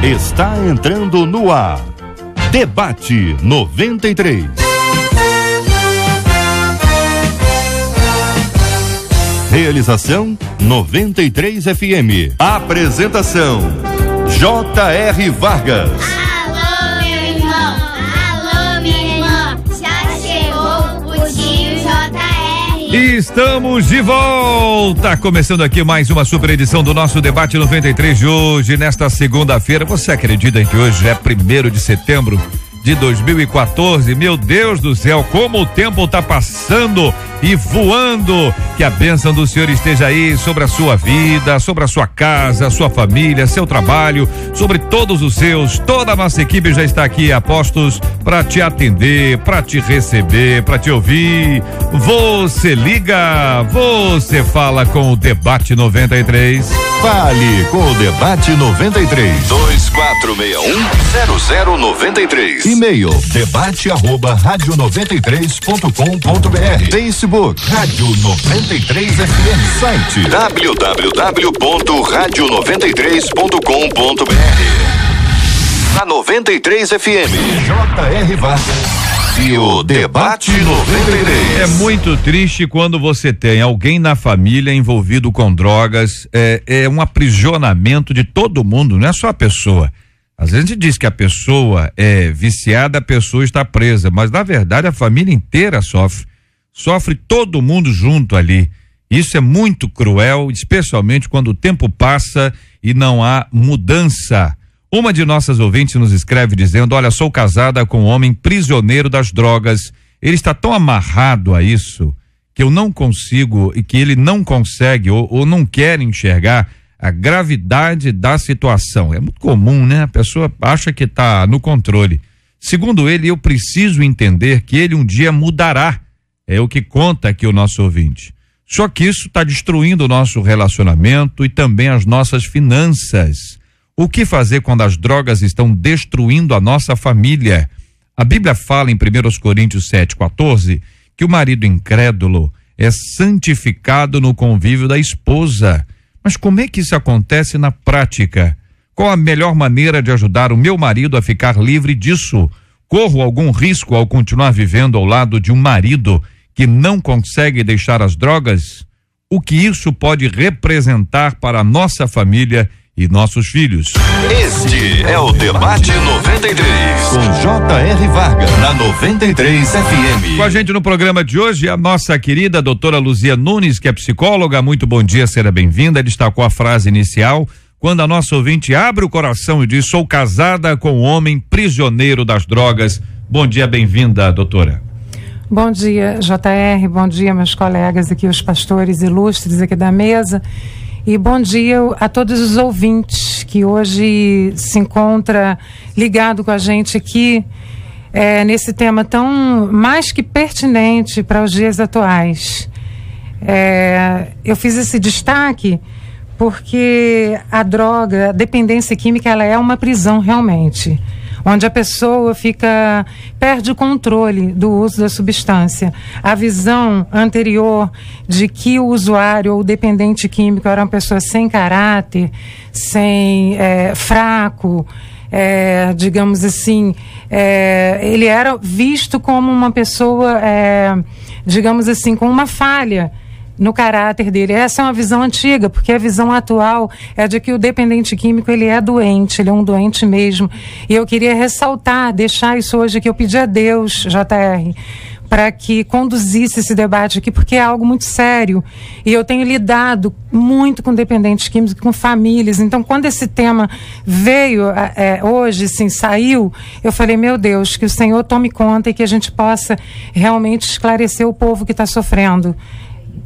Está entrando no ar. Debate 93. Realização 93 FM. Apresentação J.R. Vargas. Alô, meu irmão. Alô, minha irmã. Já chegou o tio J.R. Estamos de volta, começando aqui mais uma super edição do nosso Debate 93 de hoje, nesta segunda-feira. Você acredita que hoje é 1º de setembro de 2014? Meu Deus do céu, como o tempo tá passando e voando. Que a bênção do Senhor esteja aí sobre a sua vida, sobre a sua casa, sua família, seu trabalho, sobre todos os seus. Toda a nossa equipe já está aqui a postos para te atender, para te receber, para te ouvir. Você liga, você fala com o Debate 93. Fale com o Debate 93. 2461-0093. E-mail debate@radio93.com.br. Facebook Rádio 93 FM. Site www.radio93.com.br. Na 93 FM, J.R. Vargas e o Debate 93. É muito triste quando você tem alguém na família envolvido com drogas. É um aprisionamento de todo mundo, não é só a pessoa. Às vezes a gente diz que a pessoa é viciada, a pessoa está presa, mas na verdade a família inteira sofre todo mundo junto ali. Isso é muito cruel, especialmente quando o tempo passa e não há mudança. Uma de nossas ouvintes nos escreve dizendo: olha, sou casada com um homem prisioneiro das drogas. Ele está tão amarrado a isso que eu não consigo, e que ele não consegue ou não quer enxergar a gravidade da situação. É muito comum, né? A pessoa acha que está no controle. Segundo ele, eu preciso entender que ele um dia mudará. É o que conta aqui o nosso ouvinte. Só que isso está destruindo o nosso relacionamento e também as nossas finanças. O que fazer quando as drogas estão destruindo a nossa família? A Bíblia fala em 1 Coríntios 7,14 que o marido incrédulo é santificado no convívio da esposa. Mas como é que isso acontece na prática? Qual a melhor maneira de ajudar o meu marido a ficar livre disso? Corro algum risco ao continuar vivendo ao lado de um marido que não consegue deixar as drogas? O que isso pode representar para a nossa família e nossos filhos? Este é o Debate 93 com J.R. Vargas na 93 FM. Com a gente no programa de hoje a nossa querida doutora Luzia Nunes, que é psicóloga. Muito bom dia, seja bem-vinda. Destacou a frase inicial quando a nossa ouvinte abre o coração e diz: sou casada com um homem prisioneiro das drogas. Bom dia, bem-vinda, doutora. Bom dia, J.R., bom dia, meus colegas aqui, os pastores ilustres aqui da mesa, e bom dia a todos os ouvintes que hoje se encontra ligado com a gente aqui, nesse tema tão mais que pertinente para os dias atuais. Eu fiz esse destaque porque a droga, a dependência química, ela é uma prisão realmente, onde a pessoa perde o controle do uso da substância. A visão anterior de que o usuário ou o dependente químico era uma pessoa sem caráter, fraco, digamos assim, ele era visto como uma pessoa, digamos assim, com uma falha no caráter dele. Essa é uma visão antiga, porque a visão atual é de que o dependente químico, ele é doente, ele é um doente mesmo. E eu queria ressaltar, deixar isso hoje aqui, eu pedi a Deus, J.R., para que conduzisse esse debate aqui, porque é algo muito sério. E eu tenho lidado muito com dependentes químicos, com famílias. Então, quando esse tema veio hoje, sim, saiu, eu falei, meu Deus, que o Senhor tome conta e que a gente possa realmente esclarecer o povo que está sofrendo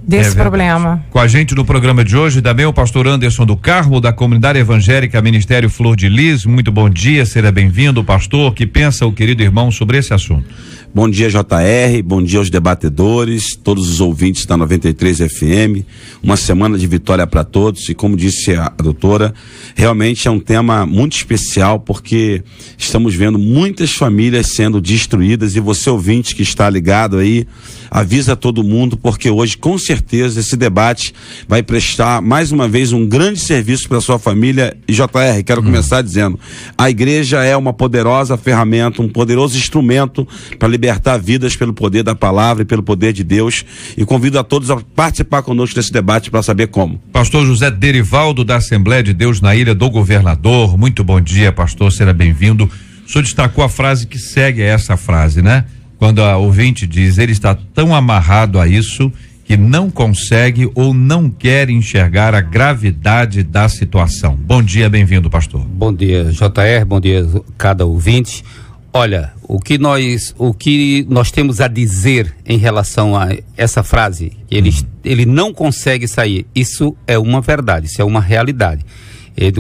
desse problema. Com a gente no programa de hoje também o pastor Anderson do Carmo, da Comunidade Evangélica Ministério Flor de Lis. Muito bom dia, seja bem-vindo, pastor. O que pensa o querido irmão sobre esse assunto? Bom dia, J.R., bom dia aos debatedores, todos os ouvintes da 93 FM. Uma semana de vitória para todos, e como disse a doutora, realmente é um tema muito especial, porque estamos vendo muitas famílias sendo destruídas, e você, ouvinte que está ligado aí, avisa todo mundo, porque hoje, com certeza, esse debate vai prestar, mais uma vez, um grande serviço para sua família. E JR, quero começar dizendo, a igreja é uma poderosa ferramenta, um poderoso instrumento para libertar vidas pelo poder da palavra e pelo poder de Deus, e convido a todos a participar conosco desse debate para saber como. Pastor José Derivaldo, da Assembleia de Deus na Ilha do Governador, muito bom dia, pastor, seja bem-vindo. O senhor destacou a frase que segue essa frase, né? Quando a ouvinte diz, ele está tão amarrado a isso que não consegue ou não quer enxergar a gravidade da situação. Bom dia, bem-vindo, pastor. Bom dia, JR, bom dia cada ouvinte. Olha, o que nós temos a dizer em relação a essa frase, ele não consegue sair, isso é uma verdade, isso é uma realidade.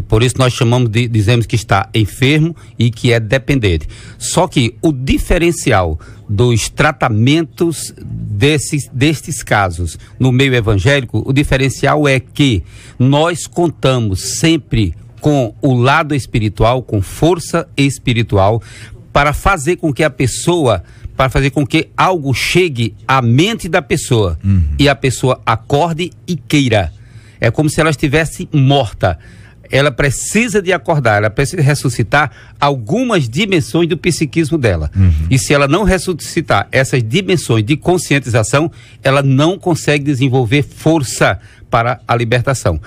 Por isso nós dizemos que está enfermo e que é dependente. Só que o diferencial dos tratamentos destes casos no meio evangélico, o diferencial é que nós contamos sempre com o lado espiritual, com força espiritual, para fazer com que algo chegue à mente da pessoa e a pessoa acorde e queira. É como se ela estivesse morta. Ela precisa de acordar, ela precisa ressuscitar algumas dimensões do psiquismo dela. E se ela não ressuscitar essas dimensões de conscientização, ela não consegue desenvolver força para a libertação.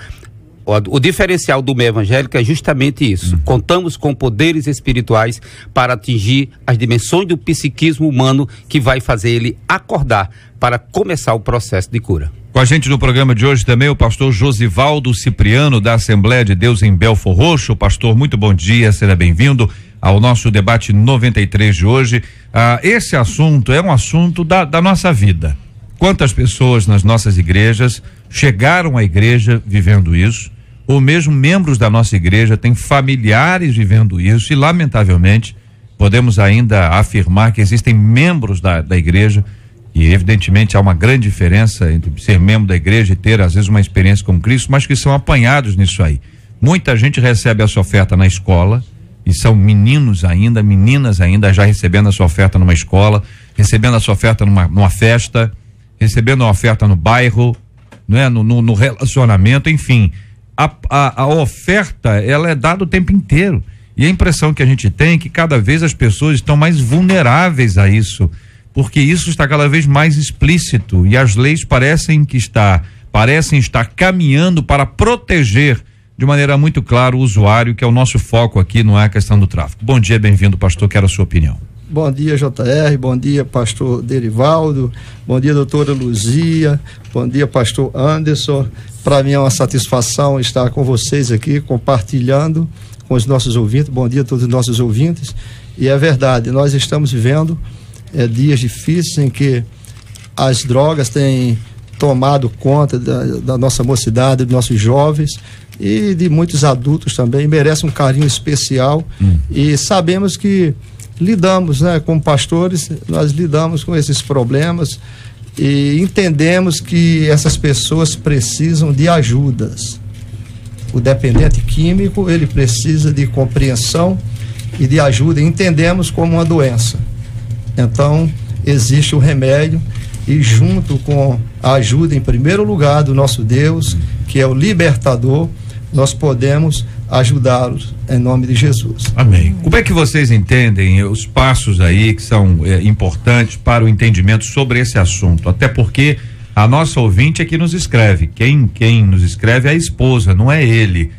O diferencial do meio evangélico é justamente isso. Contamos com poderes espirituais para atingir as dimensões do psiquismo humano que vai fazer ele acordar para começar o processo de cura. Com a gente no programa de hoje também o pastor Josivaldo Cipriano, da Assembleia de Deus em Belfor Roxo. Pastor, muito bom dia, seja bem-vindo ao nosso debate 93 de hoje. Esse assunto é um assunto da nossa vida. Quantas pessoas nas nossas igrejas chegaram à igreja vivendo isso, ou mesmo membros da nossa igreja têm familiares vivendo isso, e lamentavelmente podemos ainda afirmar que existem membros da igreja. E evidentemente há uma grande diferença entre ser membro da igreja e ter às vezes uma experiência com Cristo, mas que são apanhados nisso aí. Muita gente recebe a sua oferta na escola, e são meninos ainda, meninas ainda já recebendo a sua oferta numa escola, recebendo a sua oferta numa festa, recebendo a oferta no bairro, né? No relacionamento, enfim. A oferta, ela é dada o tempo inteiro. E a impressão que a gente tem é que cada vez as pessoas estão mais vulneráveis a isso, porque isso está cada vez mais explícito e as leis parecem estar caminhando para proteger de maneira muito clara o usuário, que é o nosso foco aqui, não é a questão do tráfico. Bom dia, bem-vindo, pastor, quero a sua opinião. Bom dia, JR, bom dia, pastor Derivaldo, bom dia, doutora Luzia, bom dia, pastor Anderson. Para mim é uma satisfação estar com vocês aqui, compartilhando com os nossos ouvintes. Bom dia a todos os nossos ouvintes. E é verdade, nós estamos vivendo dias difíceis em que as drogas têm tomado conta da nossa mocidade, dos nossos jovens e de muitos adultos também. Merece um carinho especial e sabemos que lidamos, né, como pastores, nós lidamos com esses problemas e entendemos que essas pessoas precisam de ajudas. O dependente químico, ele precisa de compreensão e de ajuda, entendemos como uma doença. Então, existe o remédio e junto com a ajuda, em primeiro lugar, do nosso Deus, que é o libertador, nós podemos ajudá-los em nome de Jesus. Amém. Como é que vocês entendem os passos aí que são importantes para o entendimento sobre esse assunto? Até porque a nossa ouvinte é que nos escreve. Quem nos escreve é a esposa, não é ele.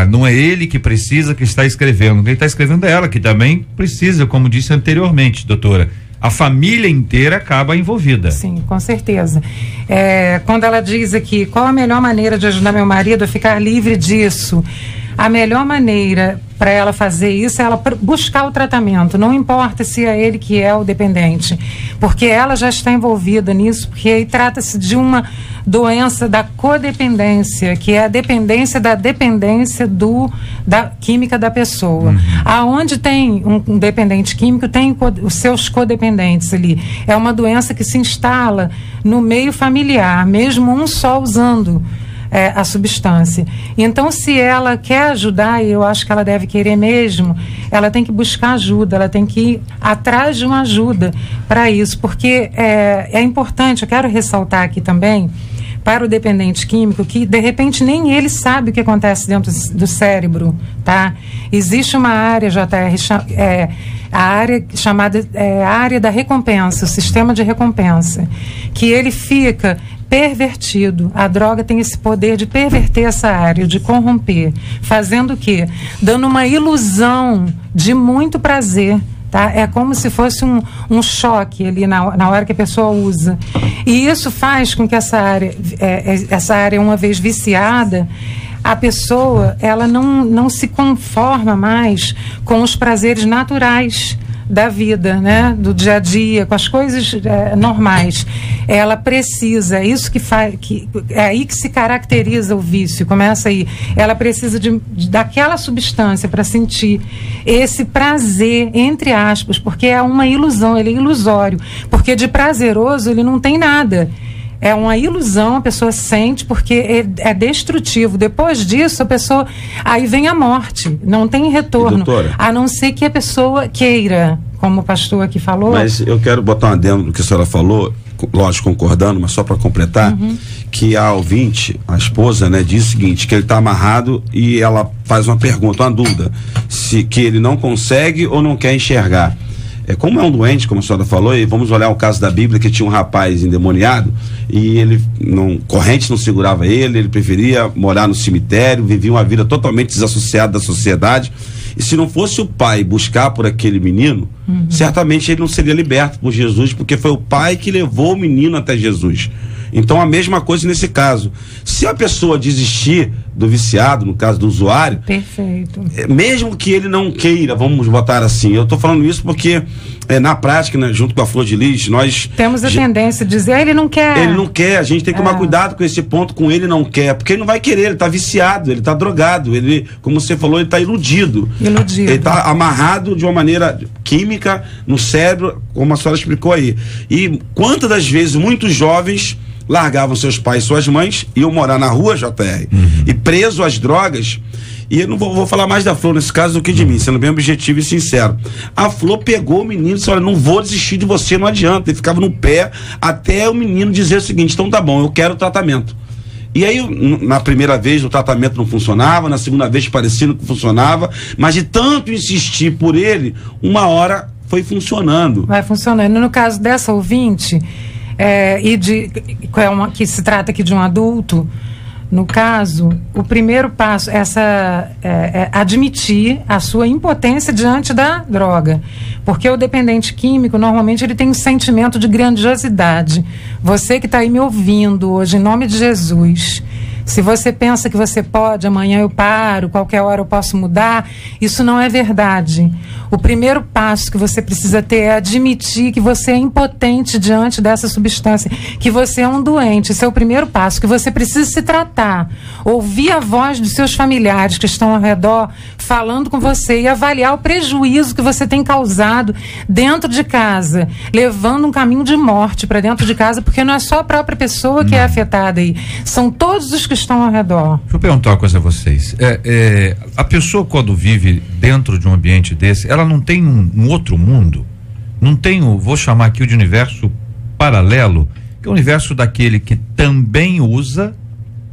Não é ele que precisa, que está escrevendo. Quem está escrevendo é ela, que também precisa, como disse anteriormente, doutora. A família inteira acaba envolvida. Sim, com certeza. Quando ela diz aqui, qual a melhor maneira de ajudar meu marido a ficar livre disso? A melhor maneira para ela fazer isso é ela buscar o tratamento, não importa se é ele que é o dependente, porque ela já está envolvida nisso, porque aí trata-se de uma doença da codependência, que é a dependência da dependência da química da pessoa. Aonde tem um dependente químico, tem os seus codependentes ali. É uma doença que se instala no meio familiar, mesmo um só usando a substância. Então, se ela quer ajudar, e eu acho que ela deve querer mesmo, ela tem que buscar ajuda, ela tem que ir atrás de uma ajuda para isso, porque é importante, eu quero ressaltar aqui também, para o dependente químico, que de repente nem ele sabe o que acontece dentro do cérebro, tá? Existe uma área, JR, a área chamada a área da recompensa, o sistema de recompensa, que ele fica pervertido. A droga tem esse poder de perverter essa área, de corromper, fazendo o quê? Dando uma ilusão de muito prazer. Tá? É como se fosse um choque ali na hora que a pessoa usa. E isso faz com que essa área, uma vez viciada, a pessoa ela não se conforma mais com os prazeres naturais da vida, né? Do dia a dia, com as coisas normais. Ela precisa, isso que faz, é aí que se caracteriza o vício, começa aí. Ela precisa daquela substância para sentir esse prazer, entre aspas, porque é uma ilusão, ele é ilusório, porque de prazeroso ele não tem nada. É uma ilusão, a pessoa sente porque é destrutivo. Depois disso, a pessoa... Aí vem a morte, não tem retorno. Doutora, a não ser que a pessoa queira, como o pastor aqui falou. Mas eu quero botar um adendo no que a senhora falou, lógico, concordando, mas só para completar, que a ouvinte, a esposa, né, diz o seguinte, que ele está amarrado e ela faz uma pergunta, uma dúvida, que ele não consegue ou não quer enxergar. Como é um doente, como a senhora falou, e vamos olhar o caso da Bíblia, que tinha um rapaz endemoniado e ele corrente não segurava ele preferia morar no cemitério, vivia uma vida totalmente desassociada da sociedade, e se não fosse o pai buscar por aquele menino, certamente ele não seria liberto por Jesus, porque foi o pai que levou o menino até Jesus. Então a mesma coisa nesse caso. Se a pessoa desistir do viciado, no caso do usuário, perfeito, mesmo que ele não queira, vamos botar assim, eu estou falando isso porque na prática, né, junto com a Flor de Lis, nós temos a tendência de dizer, ele não quer. Ele não quer, a gente tem que tomar cuidado com esse ponto, com ele não quer, porque ele não vai querer, ele está viciado, ele está drogado, ele, como você falou, ele está iludido. Ele está amarrado de uma maneira química no cérebro, como a senhora explicou aí. E quantas das vezes muitos jovens largavam seus pais e suas mães, iam morar na rua, JR, e preso às drogas. E eu não vou falar mais da Flor nesse caso do que de mim, sendo bem objetivo e sincero. A Flor pegou o menino e disse, olha, não vou desistir de você, não adianta. Ele ficava no pé até o menino dizer o seguinte, então tá bom, eu quero o tratamento. E aí, na primeira vez o tratamento não funcionava, na segunda vez parecia que funcionava, mas de tanto insistir por ele, uma hora foi funcionando. Vai funcionando. No caso dessa ouvinte, que se trata aqui de um adulto, no caso, o primeiro passo é admitir a sua impotência diante da droga, porque o dependente químico normalmente ele tem um sentimento de grandiosidade. Você que está aí me ouvindo hoje, em nome de Jesus, se você pensa que você pode, amanhã eu paro, qualquer hora eu posso mudar, isso não é verdade. O primeiro passo que você precisa ter é admitir que você é impotente diante dessa substância, que você é um doente. Esse é o primeiro passo, que você precisa se tratar, ouvir a voz dos seus familiares que estão ao redor falando com você e avaliar o prejuízo que você tem causado dentro de casa, levando um caminho de morte para dentro de casa, porque não é só a própria pessoa que é afetada aí, são todos os que estão ao redor. Deixa eu perguntar uma coisa a vocês. A pessoa, quando vive dentro de um ambiente desse, ela não tem um outro mundo? Não tem, vou chamar aqui de universo paralelo, que é o universo daquele que também usa,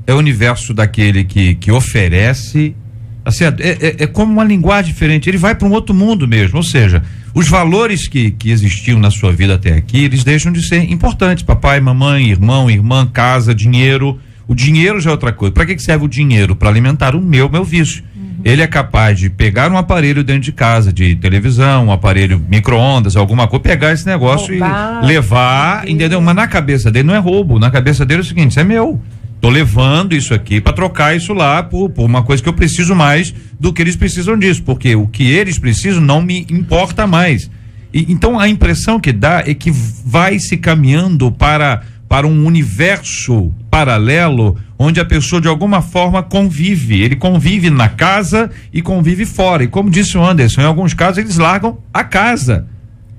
é o universo daquele que oferece, assim, é como uma linguagem diferente, ele vai para um outro mundo mesmo, ou seja, os valores que existiam na sua vida até aqui, eles deixam de ser importantes, papai, mamãe, irmão, irmã, casa, dinheiro. O dinheiro já é outra coisa. Para que serve o dinheiro? Para alimentar o meu vício. Ele é capaz de pegar um aparelho dentro de casa, de televisão, um aparelho micro-ondas, alguma coisa, pegar esse negócio e levar, entendeu? Mas na cabeça dele não é roubo, na cabeça dele é o seguinte, isso é meu. Tô levando isso aqui para trocar isso lá por uma coisa que eu preciso mais do que eles precisam disso, porque o que eles precisam não me importa mais. Então a impressão que dá é que vai se caminhando para um universo paralelo, onde a pessoa de alguma forma convive, ele convive na casa e convive fora, e como disse o Anderson, em alguns casos eles largam a casa.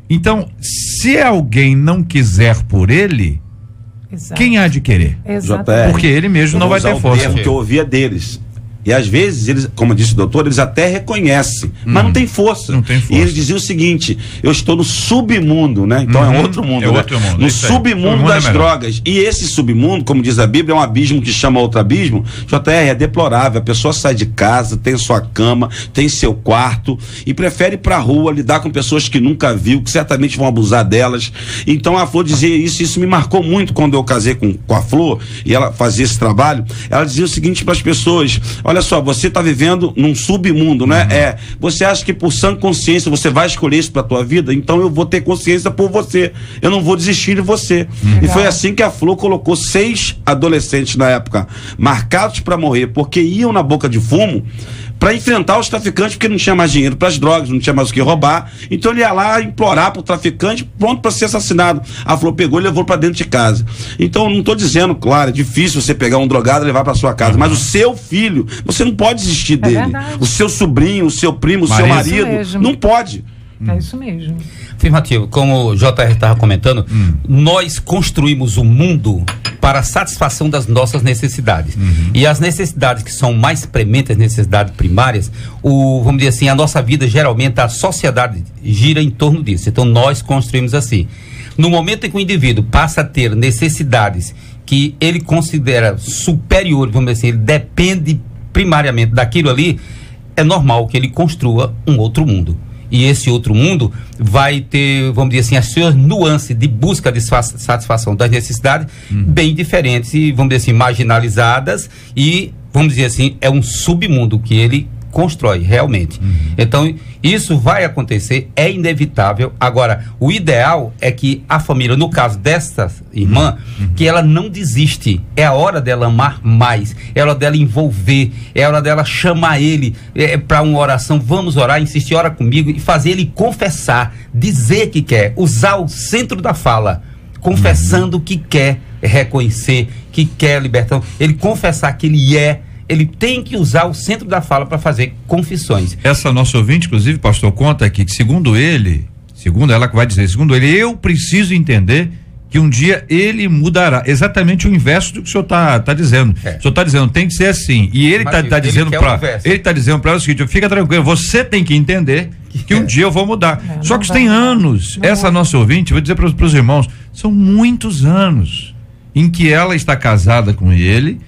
Então, se alguém não quiser por ele Exato. Quem há de querer? Exatamente. Porque ele mesmo não vai ter força. Que eu ouvia deles. E às vezes, eles, como disse o doutor, eles até reconhecem, mas não tem força. Não tem força. E eles diziam o seguinte: eu estou no submundo, né? Então é outro mundo, É né? outro mundo, No isso aí. submundo Submundo das é melhor. drogas. E esse submundo, como diz a Bíblia, é um abismo que chama outro abismo. JR, é deplorável. A pessoa sai de casa, tem sua cama, tem seu quarto e prefere ir pra rua, lidar com pessoas que nunca viu, que certamente vão abusar delas. Então a Flor dizia isso me marcou muito quando eu casei com a Flor e ela fazia esse trabalho. Ela dizia o seguinte para as pessoas: olha só, você está vivendo num submundo, né? Você acha que por sã consciência você vai escolher isso para tua vida? Então eu vou ter consciência por você. Eu não vou desistir de você. E foi assim que a Flor colocou 6 adolescentes na época marcados para morrer, porque iam na boca de fumo para enfrentar os traficantes, porque não tinha mais dinheiro para as drogas, não tinha mais o que roubar. Então ele ia lá implorar pro traficante, pronto para ser assassinado. A Flor pegou e levou para dentro de casa. Então eu não estou dizendo, claro, é difícil você pegar um drogado e levar para sua casa, mas o seu filho, você não pode desistir dele. Verdade. O seu sobrinho, o seu primo, o seu marido, mesmo. não pode. É isso mesmo. Afirmativo, como o JR estava comentando, nós construímos o mundo para a satisfação das nossas necessidades. E as necessidades que são mais prementes, as necessidades primárias, vamos dizer assim, a nossa vida, geralmente, a sociedade gira em torno disso. Então nós construímos assim. No momento em que o indivíduo passa a ter necessidades que ele considera superiores, vamos dizer assim, ele depende primariamente daquilo ali, é normal que ele construa um outro mundo. E esse outro mundo vai ter, vamos dizer assim, as suas nuances de busca de satisfação das necessidades bem diferentes e, vamos dizer assim, marginalizadas e, vamos dizer assim, é um submundo que ele constrói realmente. Então, isso vai acontecer, é inevitável. Agora, o ideal é que a família, no caso desta irmã, que ela não desiste. É a hora dela amar mais, é a hora dela envolver, é a hora dela chamar ele para uma oração. Vamos orar, insistir, ora comigo e fazer ele confessar, dizer que quer, usar o centro da fala, confessando que quer reconhecer, que quer libertação, ele confessar que ele tem que usar o centro da fala para fazer confissões. Essa nossa ouvinte, inclusive, pastor, conta aqui que segundo ela que vai dizer, segundo ele, eu preciso entender que um dia ele mudará. Exatamente o inverso do que o senhor tá dizendo. O senhor está dizendo, tem que ser assim. E ele tá dizendo para ela o seguinte: fica tranquilo, você tem que entender que um dia eu vou mudar. Só que isso tem anos. Essa nossa ouvinte, vou dizer para os irmãos, são muitos anos em que ela está casada com ele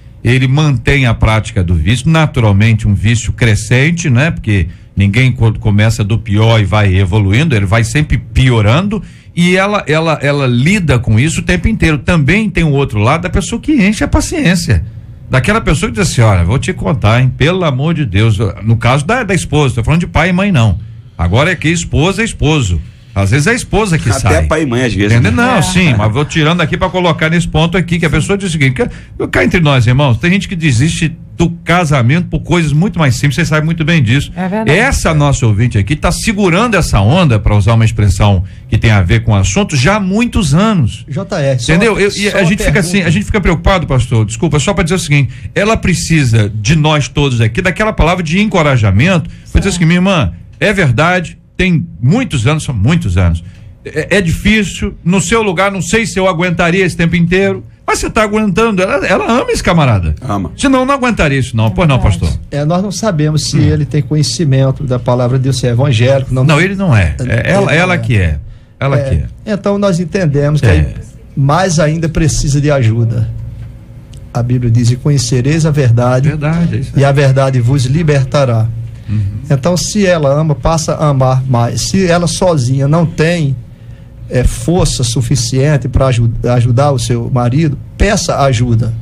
mantém a prática do vício, naturalmente um vício crescente, né? Porque ninguém quando começa do pior e vai evoluindo, ele vai sempre piorando, e ela lida com isso o tempo inteiro. Também tem o outro lado da pessoa que enche a paciência, daquela pessoa que diz assim: olha, vou te contar, hein, pelo amor de Deus, no caso da esposa, tô falando de pai e mãe não, agora é que esposa é esposo. Às vezes é a esposa que sai. Até pai e mãe, às vezes. Entendeu? Não, sim, mas vou tirando aqui para colocar nesse ponto aqui, que a pessoa diz o seguinte: cá entre nós, irmãos, tem gente que desiste do casamento por coisas muito mais simples, você sabe muito bem disso. É verdade. Essa nossa ouvinte aqui está segurando essa onda, para usar uma expressão que tem a ver com o assunto, já há muitos anos. JR, entendeu? E a gente fica assim, a gente fica preocupado, pastor, desculpa, só para dizer o seguinte: ela precisa de nós todos aqui, daquela palavra de encorajamento, para dizer assim: minha irmã, é verdade, tem muitos anos, são muitos anos. É difícil, no seu lugar, não sei se eu aguentaria esse tempo inteiro, mas você está aguentando, ela ama esse camarada. Ama. Senão não aguentaria isso não, pois não, pastor? Nós não sabemos se ele tem conhecimento da palavra de Deus, se é evangélico. Não, ele não é. Ela que é. Ela que é. Então nós entendemos que mais ainda precisa de ajuda. A Bíblia diz: e conhecereis a verdade, é isso aí. E a verdade vos libertará. Então, se ela ama, passa a amar mais. Se ela sozinha não tem força suficiente para ajudar o seu marido, peça ajuda.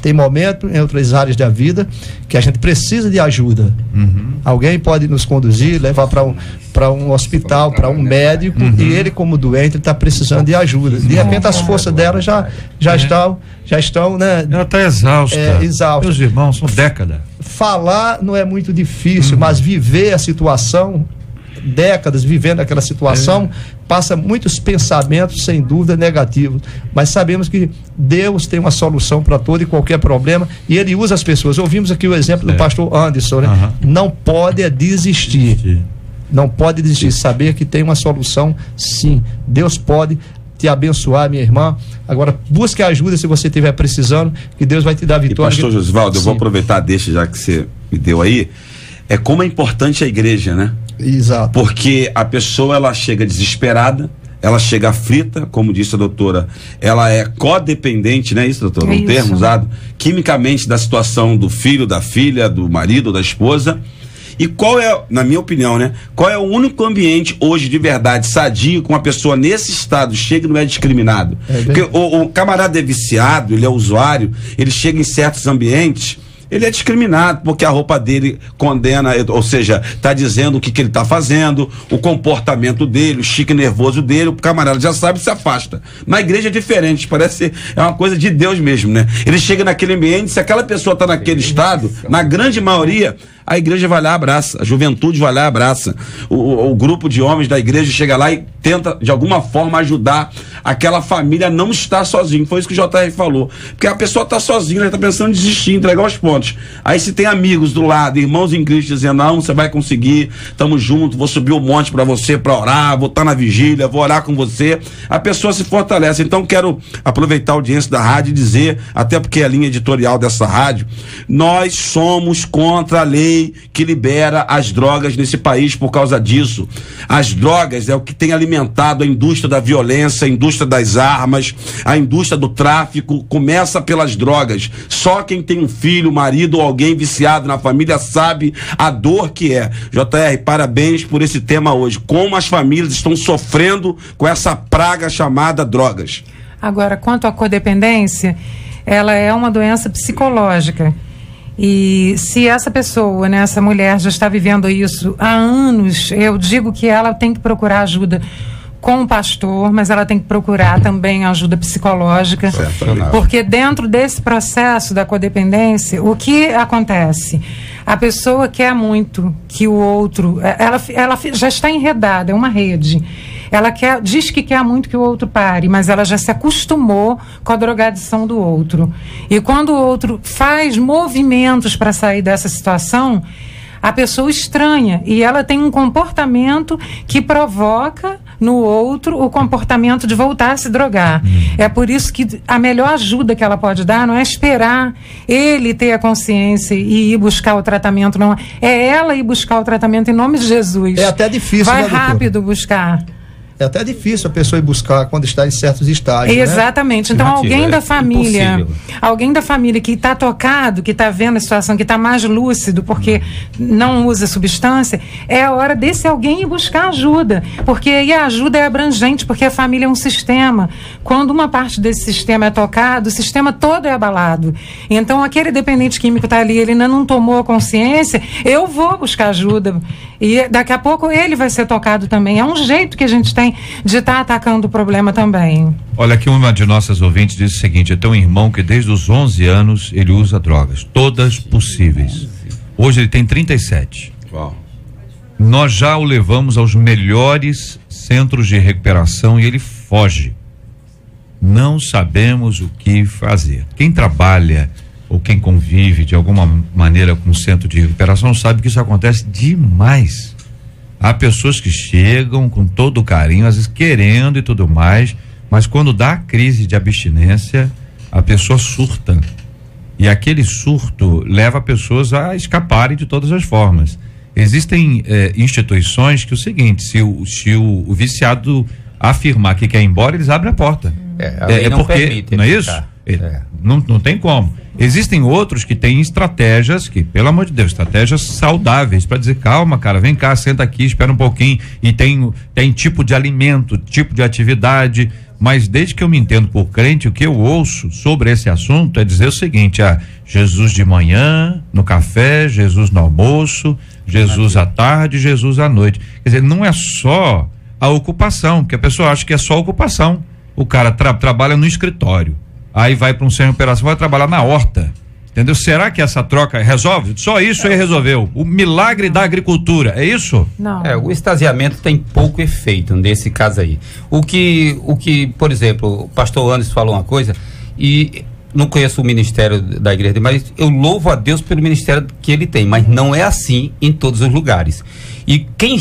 Tem momento em outras áreas da vida que a gente precisa de ajuda. Alguém pode nos conduzir, levar para um hospital, para um médico, e ele, como doente, está precisando de ajuda. De repente as forças dela já estão, né? Ela está exausta. Exausta. Meus irmãos, são décadas. Falar não é muito difícil, mas viver a situação, décadas vivendo aquela situação, passa muitos pensamentos, sem dúvida, negativos. Mas sabemos que Deus tem uma solução para todo e qualquer problema, e Ele usa as pessoas. Ouvimos aqui o exemplo do pastor Anderson, né? Não pode desistir. Não pode desistir. Saber que tem uma solução, sim. Deus pode te abençoar, minha irmã. Agora, busque ajuda se você estiver precisando, que Deus vai te dar vitória. E pastor Josivaldo, eu vou aproveitar, deixa já que você me deu aí, como é importante a igreja, né? Exato. Porque a pessoa, ela chega desesperada, ela chega aflita, como disse a doutora, ela é codependente, não é isso, doutora? Um termo usado quimicamente da situação do filho, da filha, do marido, da esposa. E qual é, na minha opinião, né? Qual é o único ambiente hoje de verdade sadio com uma pessoa nesse estado chega e não é discriminado? Porque o camarada é viciado, ele é usuário, ele chega em certos ambientes, ele é discriminado porque a roupa dele condena, ou seja, está dizendo o que ele está fazendo, o comportamento dele, o chique nervoso dele, o camarada já sabe e se afasta. Na igreja é diferente, parece é uma coisa de Deus mesmo, né? Ele chega naquele ambiente, se aquela pessoa está naquele estado, na grande maioria, a igreja vai lá e abraça, a juventude vai lá e abraça, o grupo de homens da igreja chega lá e tenta de alguma forma ajudar aquela família a não estar sozinho. Foi isso que o JR falou, porque a pessoa está sozinha, ela está pensando em desistir, entregar os pontos. Aí se tem amigos do lado, irmãos em Cristo dizendo, não, você vai conseguir, estamos juntos, vou subir o monte para você para orar, vou estar na vigília, vou orar com você, a pessoa se fortalece. Então quero aproveitar a audiência da rádio e dizer, até porque é a linha editorial dessa rádio, nós somos contra a lei que libera as drogas nesse país por causa disso. As drogas é o que tem alimentado a indústria da violência, a indústria das armas, a indústria do tráfico, começa pelas drogas. Só quem tem um filho, marido ou alguém viciado na família sabe a dor que é. JR, parabéns por esse tema hoje. Como as famílias estão sofrendo com essa praga chamada drogas. Agora, quanto à codependência, ela é uma doença psicológica. E se essa pessoa, né, essa mulher já está vivendo isso há anos, eu digo que ela tem que procurar ajuda com o pastor, mas ela tem que procurar também ajuda psicológica, porque dentro desse processo da codependência, o que acontece? A pessoa quer muito que o outro, ela já está enredada, é uma rede. Ela diz que quer muito que o outro pare, mas ela já se acostumou com a drogadição do outro. E quando o outro faz movimentos para sair dessa situação, a pessoa estranha e ela tem um comportamento que provoca no outro o comportamento de voltar a se drogar. É por isso que a melhor ajuda que ela pode dar não é esperar ele ter a consciência e ir buscar o tratamento, não. É ela ir buscar o tratamento em nome de Jesus. É até difícil, vai, né, rápido buscar. É até difícil a pessoa ir buscar quando está em certos estágios. Exatamente. Né? Então, alguém da família que está tocado, que está vendo a situação, que está mais lúcido, porque não usa substância, é a hora desse alguém ir buscar ajuda. Porque aí a ajuda é abrangente, porque a família é um sistema. Quando uma parte desse sistema é tocado, o sistema todo é abalado. Então, aquele dependente químico está ali, ele ainda não tomou consciência, eu vou buscar ajuda. E daqui a pouco ele vai ser tocado também. É um jeito que a gente tem de estar atacando o problema também. Olha, aqui uma de nossas ouvintes diz o seguinte: eu tenho um irmão que desde os 11 anos ele usa drogas, todas possíveis. Hoje ele tem 37. Uau. Nós já o levamos aos melhores centros de recuperação e ele foge. Não sabemos o que fazer. Quem trabalha ou quem convive de alguma maneira com o centro de recuperação sabe que isso acontece demais. Há pessoas que chegam com todo o carinho, às vezes querendo e tudo mais, mas quando dá a crise de abstinência, a pessoa surta. E aquele surto leva pessoas a escaparem de todas as formas. Existem instituições que o seguinte, se o viciado afirmar que quer ir embora, eles abrem a porta. Não porque, permite, não é isso? Não tem como. Existem outros que têm estratégias que, pelo amor de Deus, estratégias saudáveis para dizer, calma, cara, vem cá, senta aqui, espera um pouquinho, e tem tipo de alimento, tipo de atividade, mas desde que eu me entendo por crente, o que eu ouço sobre esse assunto é dizer o seguinte: Jesus de manhã, no café, Jesus no almoço, Jesus à tarde, Jesus à noite. Quer dizer, não é só a ocupação, porque a pessoa acha que é só ocupação. O cara trabalha no escritório, aí vai para um centro de operação, vai trabalhar na horta, entendeu? Será que essa troca resolve? Só isso aí resolveu. O milagre da agricultura, é isso? Não. O extasiamento tem pouco efeito nesse caso aí. O que, por exemplo, o pastor Anderson falou uma coisa, e não conheço o ministério da igreja, mas eu louvo a Deus pelo ministério que ele tem, mas não é assim em todos os lugares. E quem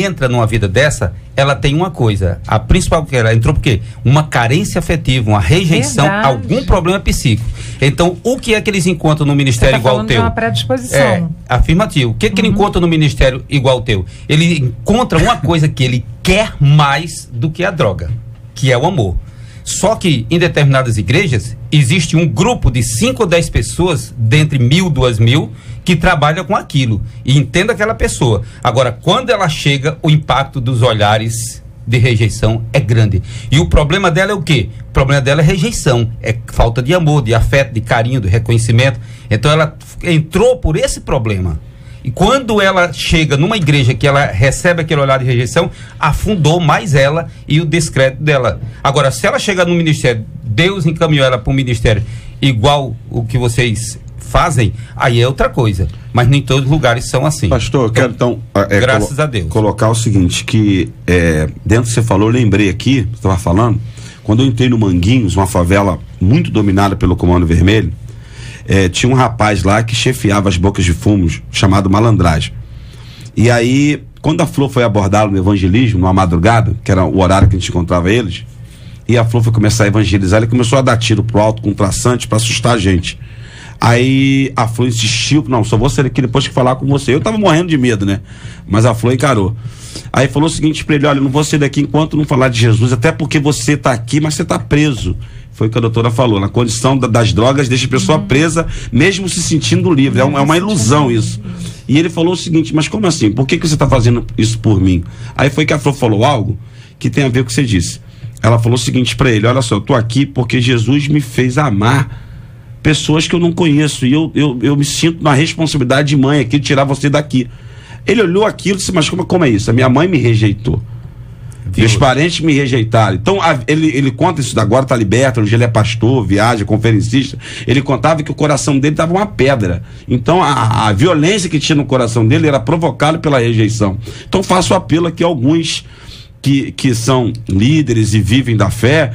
entra numa vida dessa ela tem uma coisa, a principal que ela entrou porque uma carência afetiva, uma rejeição, Verdade. algum problema psíquico. Então, o que é que eles encontram no ministério igual ao teu? De uma predisposição. Afirmativo. O que ele encontra no ministério igual ao teu? Ele encontra uma coisa que ele quer mais do que a droga, que é o amor. Só que em determinadas igrejas existe um grupo de 5 ou 10 pessoas, dentre 1.000, 2.000, que trabalha com aquilo e entende aquela pessoa. Agora, quando ela chega, o impacto dos olhares de rejeição é grande. E o problema dela é o quê? O problema dela é rejeição, é falta de amor, de afeto, de carinho, de reconhecimento. Então ela entrou por esse problema. E quando ela chega numa igreja que ela recebe aquele olhar de rejeição, afundou mais ela e o descrédito dela. Agora, se ela chega no ministério, Deus encaminhou ela para um ministério igual o que vocês fazem, aí é outra coisa. Mas nem todos os lugares são assim. Pastor, eu quero então graças a Deus, colocar o seguinte, que dentro do que você falou, eu lembrei aqui, você estava falando, quando eu entrei no Manguinhos, uma favela muito dominada pelo Comando Vermelho, tinha um rapaz lá que chefiava as bocas de fumos, chamado Malandragem. E aí, quando a Flor foi abordá-lo no evangelismo, numa madrugada, que era o horário que a gente encontrava eles, e a Flor foi começar a evangelizar, ele começou a dar tiro pro alto com traçante para assustar a gente. Aí a Flor insistiu, não, só vou sair aqui depois que falar com você. Eu tava morrendo de medo, né? Mas a Flor encarou. Aí falou o seguinte pra ele, olha, não vou sair daqui enquanto não falar de Jesus, até porque você tá aqui, mas você tá preso. Foi o que a doutora falou, na condição das drogas deixa a pessoa presa, mesmo se sentindo livre, é uma ilusão isso. E ele falou o seguinte, mas como assim? Por que você tá fazendo isso por mim? Aí foi que a Flor falou algo que tem a ver com o que você disse. Ela falou o seguinte pra ele, olha só, eu tô aqui porque Jesus me fez amar pessoas que eu não conheço, e eu me sinto na responsabilidade de mãe aqui, de tirar você daqui. Ele olhou aquilo e disse, mas como é isso? A minha mãe me rejeitou. Meus parentes me rejeitaram. Então ele conta isso, agora está liberto, hoje ele é pastor, viaja, conferencista. Ele contava que o coração dele estava uma pedra. Então a violência que tinha no coração dele era provocada pela rejeição. Então faço apelo aqui a alguns que são líderes e vivem da fé.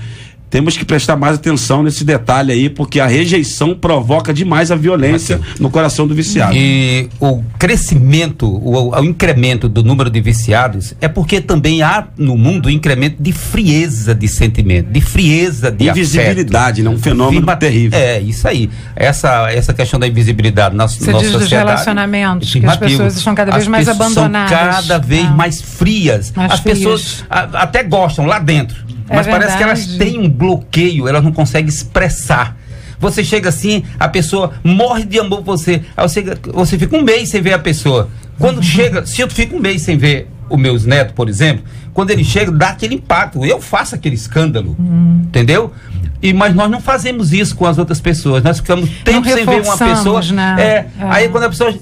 Temos que prestar mais atenção nesse detalhe aí, porque a rejeição provoca demais a violência no coração do viciado. E o crescimento, o incremento do número de viciados é porque também há no mundo um incremento de frieza de sentimento, de frieza de invisibilidade, né? Um fenômeno terrível. É, isso aí. Essa questão da invisibilidade na nossa sociedade. Você diz dos relacionamentos, que as pessoas estão cada vez mais abandonadas. São cada vez mais frias. As pessoas até gostam lá dentro. Mas parece que elas têm um bloqueio, elas não conseguem expressar. Você chega assim, a pessoa morre de amor por você. Aí você fica um mês sem ver a pessoa. Quando chega, se eu fico um mês sem ver os meus netos, por exemplo, quando ele chega, dá aquele impacto. Eu faço aquele escândalo, entendeu? Mas nós não fazemos isso com as outras pessoas. Nós ficamos tempo sem ver uma pessoa. Né? Aí quando a pessoa diz,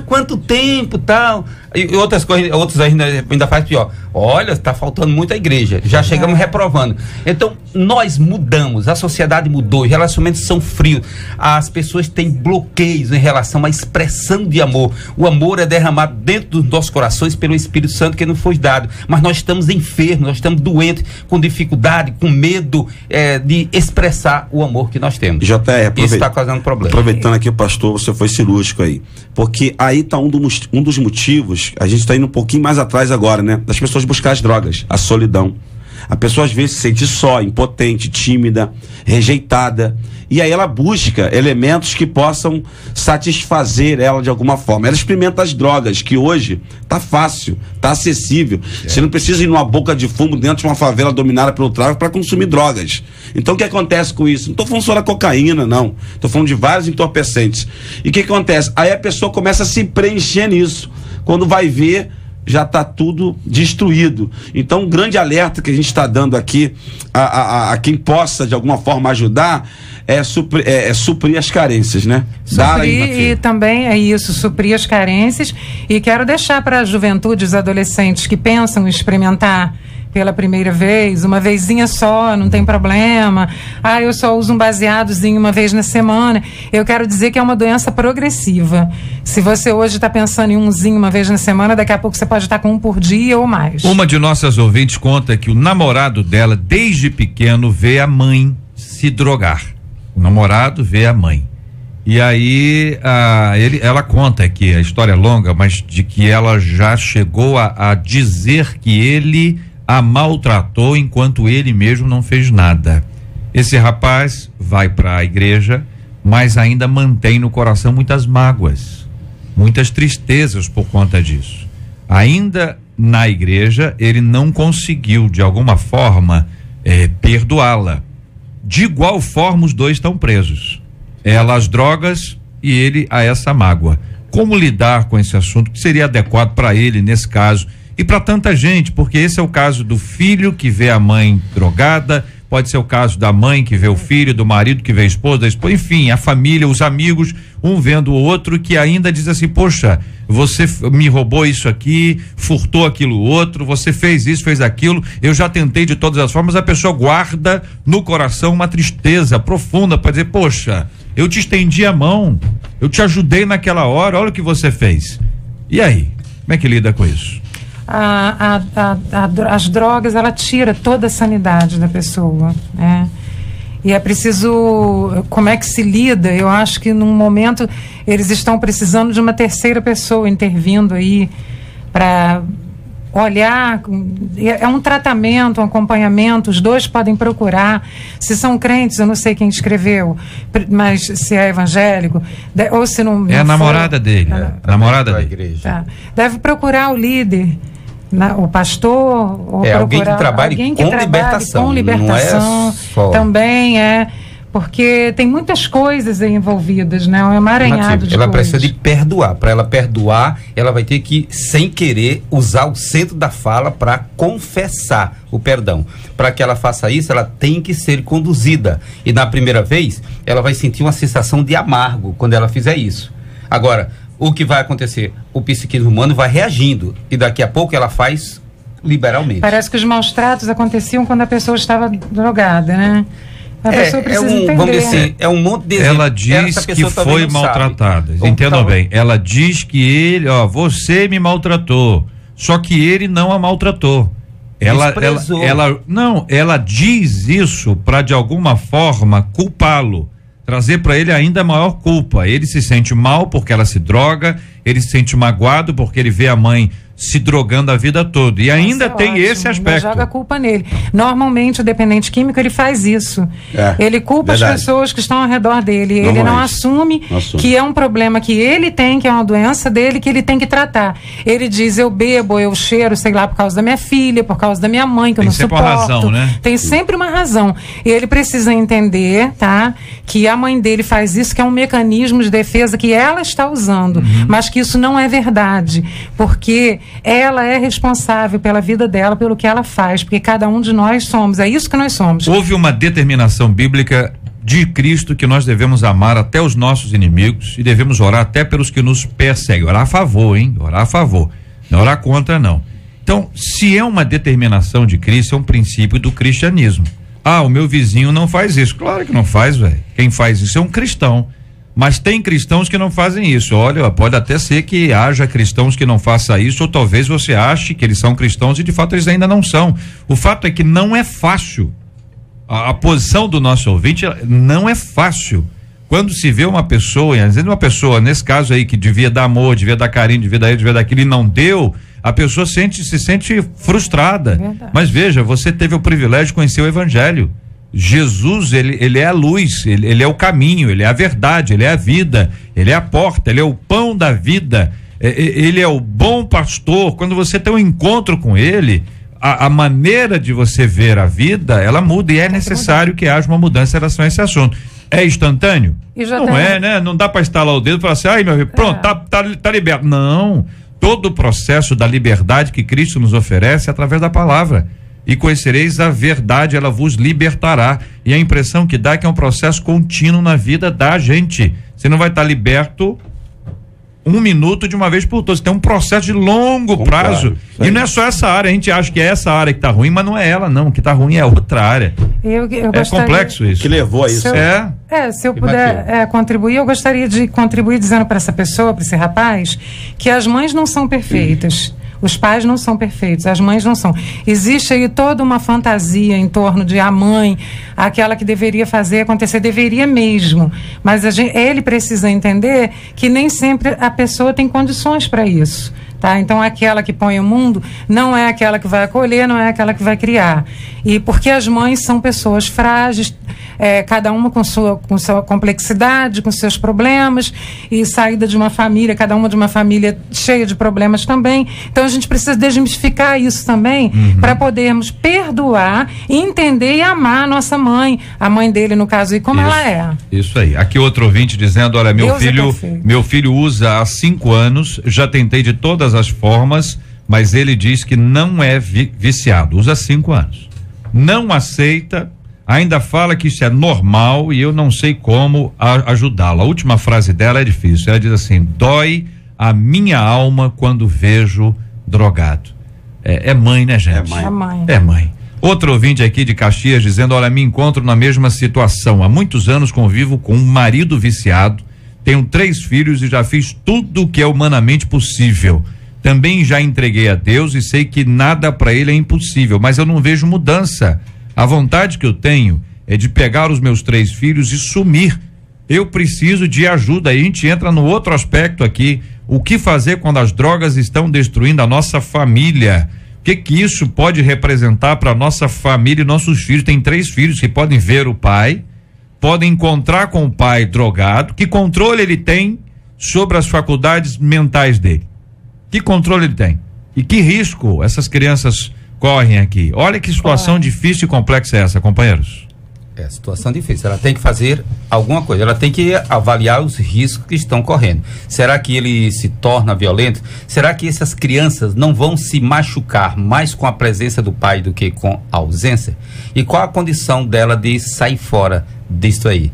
quanto tempo, tal. E outras coisas, outros ainda faz pior. Olha, está faltando muito a igreja. Já chegamos reprovando. Então, nós mudamos, a sociedade mudou, os relacionamentos são frios. As pessoas têm bloqueios em relação à expressão de amor. O amor é derramado dentro dos nossos corações pelo Espírito Santo que nos foi dado. Mas nós estamos enfermos, nós estamos doentes, com dificuldade, com medo de expressar o amor que nós temos. JR, isso está causando problema. Aproveitando aqui, pastor, você foi cirúrgico aí. Porque aí está um dos motivos, a gente está indo um pouquinho mais atrás agora, né? Das pessoas buscar as drogas, a solidão. A pessoa às vezes se sente só, impotente, tímida, rejeitada. E aí ela busca elementos que possam satisfazer ela de alguma forma. Ela experimenta as drogas, que hoje tá fácil, tá acessível. Você não precisa ir numa boca de fumo dentro de uma favela dominada pelo tráfico para consumir drogas. Então o que acontece com isso? Não estou falando só da cocaína, não. Estou falando de vários entorpecentes. E o que acontece? Aí a pessoa começa a se preencher nisso. Quando vai ver, já está tudo destruído. Então, um grande alerta que a gente está dando aqui a quem possa, de alguma forma, ajudar, é suprir as carências, né? Suprir, e também é isso, suprir as carências. E quero deixar para a juventude, os adolescentes que pensam em experimentar pela primeira vez, uma vezinha só, não tem problema. Eu só uso um baseadozinho uma vez na semana. Eu quero dizer que é uma doença progressiva. Se você hoje está pensando em umzinho uma vez na semana, daqui a pouco você pode estar com um por dia ou mais. Uma de nossas ouvintes conta que o namorado dela, desde pequeno, vê a mãe se drogar. O namorado vê a mãe. E aí ela conta que a história é longa, mas de que ela já chegou a dizer que ele a maltratou enquanto ele mesmo não fez nada. Esse rapaz vai para a igreja, mas ainda mantém no coração muitas mágoas, muitas tristezas por conta disso. Ainda na igreja, ele não conseguiu, de alguma forma, perdoá-la. De igual forma, os dois estão presos. Ela às drogas e ele a essa mágoa. Como lidar com esse assunto que seria adequado para ele nesse caso e para tanta gente? Porque esse é o caso do filho que vê a mãe drogada, pode ser o caso da mãe que vê o filho, do marido que vê a esposa, enfim, a família, os amigos, um vendo o outro, que ainda diz assim: poxa, você me roubou isso aqui, furtou aquilo outro, você fez isso, fez aquilo, eu já tentei de todas as formas. A pessoa guarda no coração uma tristeza profunda para dizer: poxa, eu te estendi a mão, eu te ajudei naquela hora, olha o que você fez. E aí, como é que lida com isso? As drogas, ela tira toda a sanidade da pessoa, né? E é preciso, como é que se lida? Eu acho que num momento eles estão precisando de uma terceira pessoa intervindo aí para olhar. É um tratamento, um acompanhamento, os dois podem procurar. Se são crentes, eu não sei quem escreveu, mas se é evangélico, ou se não. É a namorada dele, namorada da igreja. Tá. Deve procurar o líder, o pastor, ou procurar alguém que trabalhe com libertação. Com libertação, não é só... também porque tem muitas coisas aí envolvidas, né? É um emaranhado de ela coisas. precisa de perdoar. Para ela perdoar, ela vai ter que, sem querer, usar o centro da fala para confessar o perdão. Para que ela faça isso, ela tem que ser conduzida. E na primeira vez, ela vai sentir uma sensação de amargo quando ela fizer isso. Agora, o que vai acontecer? O psiquismo humano vai reagindo e daqui a pouco ela faz liberalmente. Parece que os maus tratos aconteciam quando a pessoa estava drogada, né? A pessoa precisa entender. Vamos dizer assim, é um monte de Ela diz que foi maltratada. Entendam bem. Ela diz que ele, você me maltratou. Só que ele não a maltratou. Ela diz isso para de alguma forma culpá-lo, trazer para ele ainda maior culpa. Ele se sente mal porque ela se droga, ele se sente magoado porque ele vê a mãe se drogando a vida toda. E ainda tem ótimo, esse aspecto. Joga a culpa nele. Normalmente o dependente químico ele faz isso. Ele culpa as pessoas que estão ao redor dele. Ele não assume que é um problema que ele tem, que é uma doença dele, que ele tem que tratar. Ele diz: eu bebo, eu cheiro, sei lá, por causa da minha filha, por causa da minha mãe, que eu não suporto. Tem sempre uma razão, né? Tem sempre uma razão. E ele precisa entender, que a mãe dele faz isso, que é um mecanismo de defesa que ela está usando, mas que isso não é verdade, porque ela é responsável pela vida dela, pelo que ela faz, porque cada um de nós somos, é isso que nós somos. Houve uma determinação bíblica de Cristo que nós devemos amar até os nossos inimigos e devemos orar até pelos que nos perseguem. Orar a favor, hein? Orar a favor. Não orar contra, não. Então, se é uma determinação de Cristo, é um princípio do cristianismo. O meu vizinho não faz isso. Claro que não faz, velho. Quem faz isso é um cristão. Mas tem cristãos que não fazem isso. Olha, pode até ser que haja cristãos que não façam isso, ou talvez você ache que eles são cristãos e de fato eles ainda não são. O fato é que não é fácil. A posição do nosso ouvinte não é fácil. Quando se vê uma pessoa, às vezes uma pessoa, nesse caso aí, que devia dar amor, devia dar carinho, devia dar isso, devia dar aquilo e não deu, a pessoa se sente frustrada. Mas veja, você teve o privilégio de conhecer o evangelho. Jesus, ele é a luz, ele é o caminho, ele é a verdade, ele é a vida, ele é a porta, ele é o pão da vida, ele é o bom pastor. Quando você tem um encontro com ele, a maneira de você ver a vida, ela muda, e é necessário que haja uma mudança em relação a esse assunto. É instantâneo? Não é, né? Não dá para estalar o dedo e falar assim: ai, meu filho, pronto, tá liberto. Não, todo o processo da liberdade que Cristo nos oferece é através da palavra. E conhecereis a verdade, ela vos libertará. E a impressão que dá é que é um processo contínuo na vida da gente. Você não vai estar liberto 1 minuto de uma vez por todas. Tem um processo de longo prazo. E não é só essa área. A gente acha que é essa área que está ruim, mas não é ela, não. O que está ruim é outra área. Eu complexo isso. Que levou a isso. Se eu puder contribuir, eu gostaria de contribuir dizendo para essa pessoa, para esse rapaz, que as mães não são perfeitas. Os pais não são perfeitos, as mães não são. Existe aí toda uma fantasia em torno de a mãe, aquela que deveria fazer acontecer, deveria mesmo. Mas ele precisa entender que nem sempre a pessoa tem condições para isso. tá? Então aquela que põe o mundo não é aquela que vai acolher, não é aquela que vai criar. E porque as mães são pessoas frágeis, cada uma com sua complexidade, com seus problemas, e saída de uma família, cada uma de uma família cheia de problemas também. Então a gente precisa desmistificar isso também, para podermos perdoar, entender e amar a nossa mãe, a mãe dele no caso, e como ela é. Isso aí. Aqui outro ouvinte dizendo, olha, meu filho usa há 5 anos, já tentei de todas as formas, mas ele diz que não é viciado, usa 5 anos. Não aceita, ainda fala que isso é normal e eu não sei como ajudá-lo. A última frase dela é difícil, ela diz assim: dói a minha alma quando vejo drogado. É mãe, né, gente? É mãe. Outro ouvinte aqui de Caxias dizendo, olha, me encontro na mesma situação, há muitos anos convivo com um marido viciado, tenho 3 filhos e já fiz tudo o que é humanamente possível. Também já entreguei a Deus e sei que nada para ele é impossível, mas eu não vejo mudança. A vontade que eu tenho é de pegar os meus 3 filhos e sumir. Eu preciso de ajuda. Aí a gente entra no outro aspecto aqui. O que fazer quando as drogas estão destruindo a nossa família? O que isso pode representar para nossa família e nossos filhos? Tem 3 filhos que podem ver o pai, podem encontrar com o pai drogado. Que controle ele tem sobre as faculdades mentais dele? Que controle ele tem? E que risco essas crianças correm aqui? Olha que situação difícil e complexa é essa, companheiros. É situação difícil, ela tem que fazer alguma coisa, ela tem que avaliar os riscos que estão correndo. Será que ele se torna violento? Será que essas crianças não vão se machucar mais com a presença do pai do que com a ausência? E qual a condição dela de sair fora disso aí?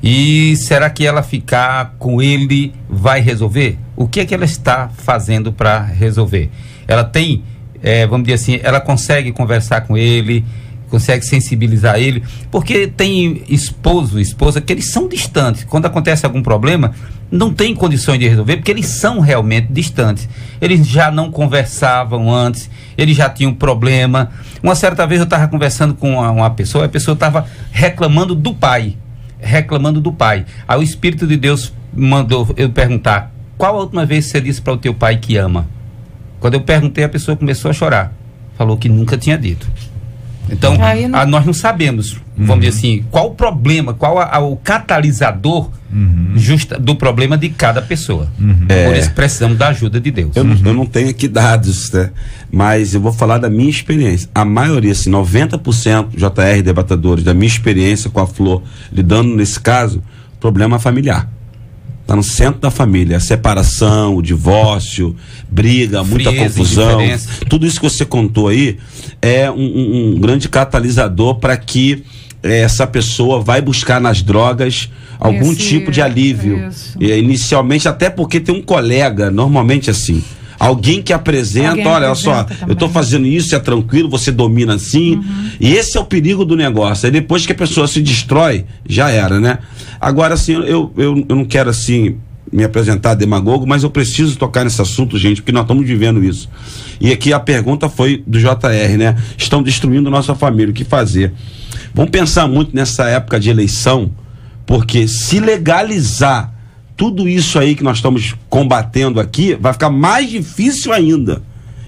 E será que ela ficar com ele vai resolver? O que é que ela está fazendo para resolver? Ela tem, vamos dizer assim, ela consegue conversar com ele, consegue sensibilizar ele, porque tem esposo e esposa que eles são distantes. Quando acontece algum problema, não tem condições de resolver, porque eles são realmente distantes. Eles já não conversavam antes, eles já tinham problema. Uma certa vez eu estava conversando com uma pessoa, a pessoa estava reclamando do pai. Aí o Espírito de Deus mandou eu perguntar, qual a última vez você disse para o teu pai que ama? Quando eu perguntei, a pessoa começou a chorar. Falou que nunca tinha dito. Então, nós não sabemos, vamos dizer assim, qual o problema, qual o catalisador do problema de cada pessoa. Por isso precisamos da ajuda de Deus. Eu não tenho aqui dados, né? Mas eu vou falar da minha experiência. A maioria, assim, 90% JR debatedores, da minha experiência com a Flor, lidando nesse caso, problema familiar. Está no centro da família, a separação, o divórcio, briga, muita confusão, tudo isso que você contou aí é um grande catalisador para que essa pessoa vai buscar nas drogas algum tipo de alívio. Inicialmente, até porque tem um colega, normalmente assim, alguém que apresenta, olha só, também. Eu estou fazendo isso, é tranquilo, você domina assim, e esse é o perigo do negócio. Aí depois que a pessoa se destrói, já era, né? Agora, assim, eu não quero, assim, me apresentar demagogo, mas eu preciso tocar nesse assunto, gente, porque nós estamos vivendo isso. E aqui a pergunta foi do JR, né? Estão destruindo nossa família, o que fazer? Vamos pensar muito nessa época de eleição, porque se legalizar tudo isso aí que nós estamos combatendo aqui, vai ficar mais difícil ainda.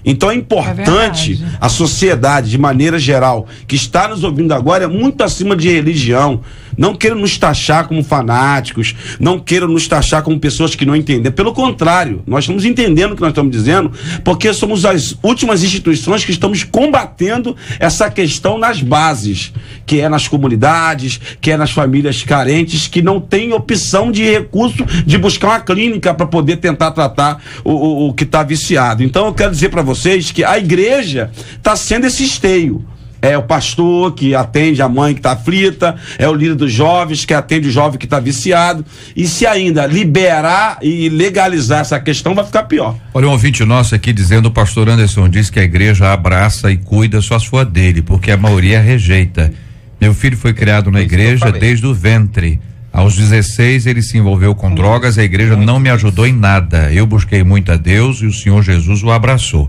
Então é importante a sociedade, de maneira geral, que está nos ouvindo agora, é muito acima de religião. Não queiram nos taxar como fanáticos, não queiram nos taxar como pessoas que não entendem. Pelo contrário, nós estamos entendendo o que nós estamos dizendo, porque somos as últimas instituições que estamos combatendo essa questão nas bases, que é nas comunidades, que é nas famílias carentes, que não têm opção de recurso de buscar uma clínica para poder tentar tratar o que está viciado. Então eu quero dizer para vocês que a igreja está sendo esse esteio. É o pastor que atende a mãe que está aflita, é o líder dos jovens que atende o jovem que está viciado. E se ainda liberar e legalizar essa questão, vai ficar pior. Olha, um ouvinte nosso aqui dizendo, o pastor Anderson diz que a igreja abraça e cuida só se for dele, porque a maioria rejeita. Meu filho foi criado na igreja desde o ventre. Aos 16 ele se envolveu com drogas, a igreja não me ajudou em nada. Eu busquei muito a Deus e o Senhor Jesus o abraçou.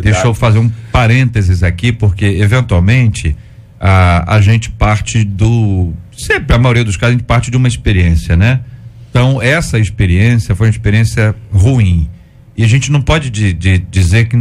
Deixa eu fazer um parênteses aqui, porque eventualmente a gente parte sempre, a maioria dos casos, a gente parte de uma experiência, né? Então essa experiência foi uma experiência ruim E a gente não pode dizer que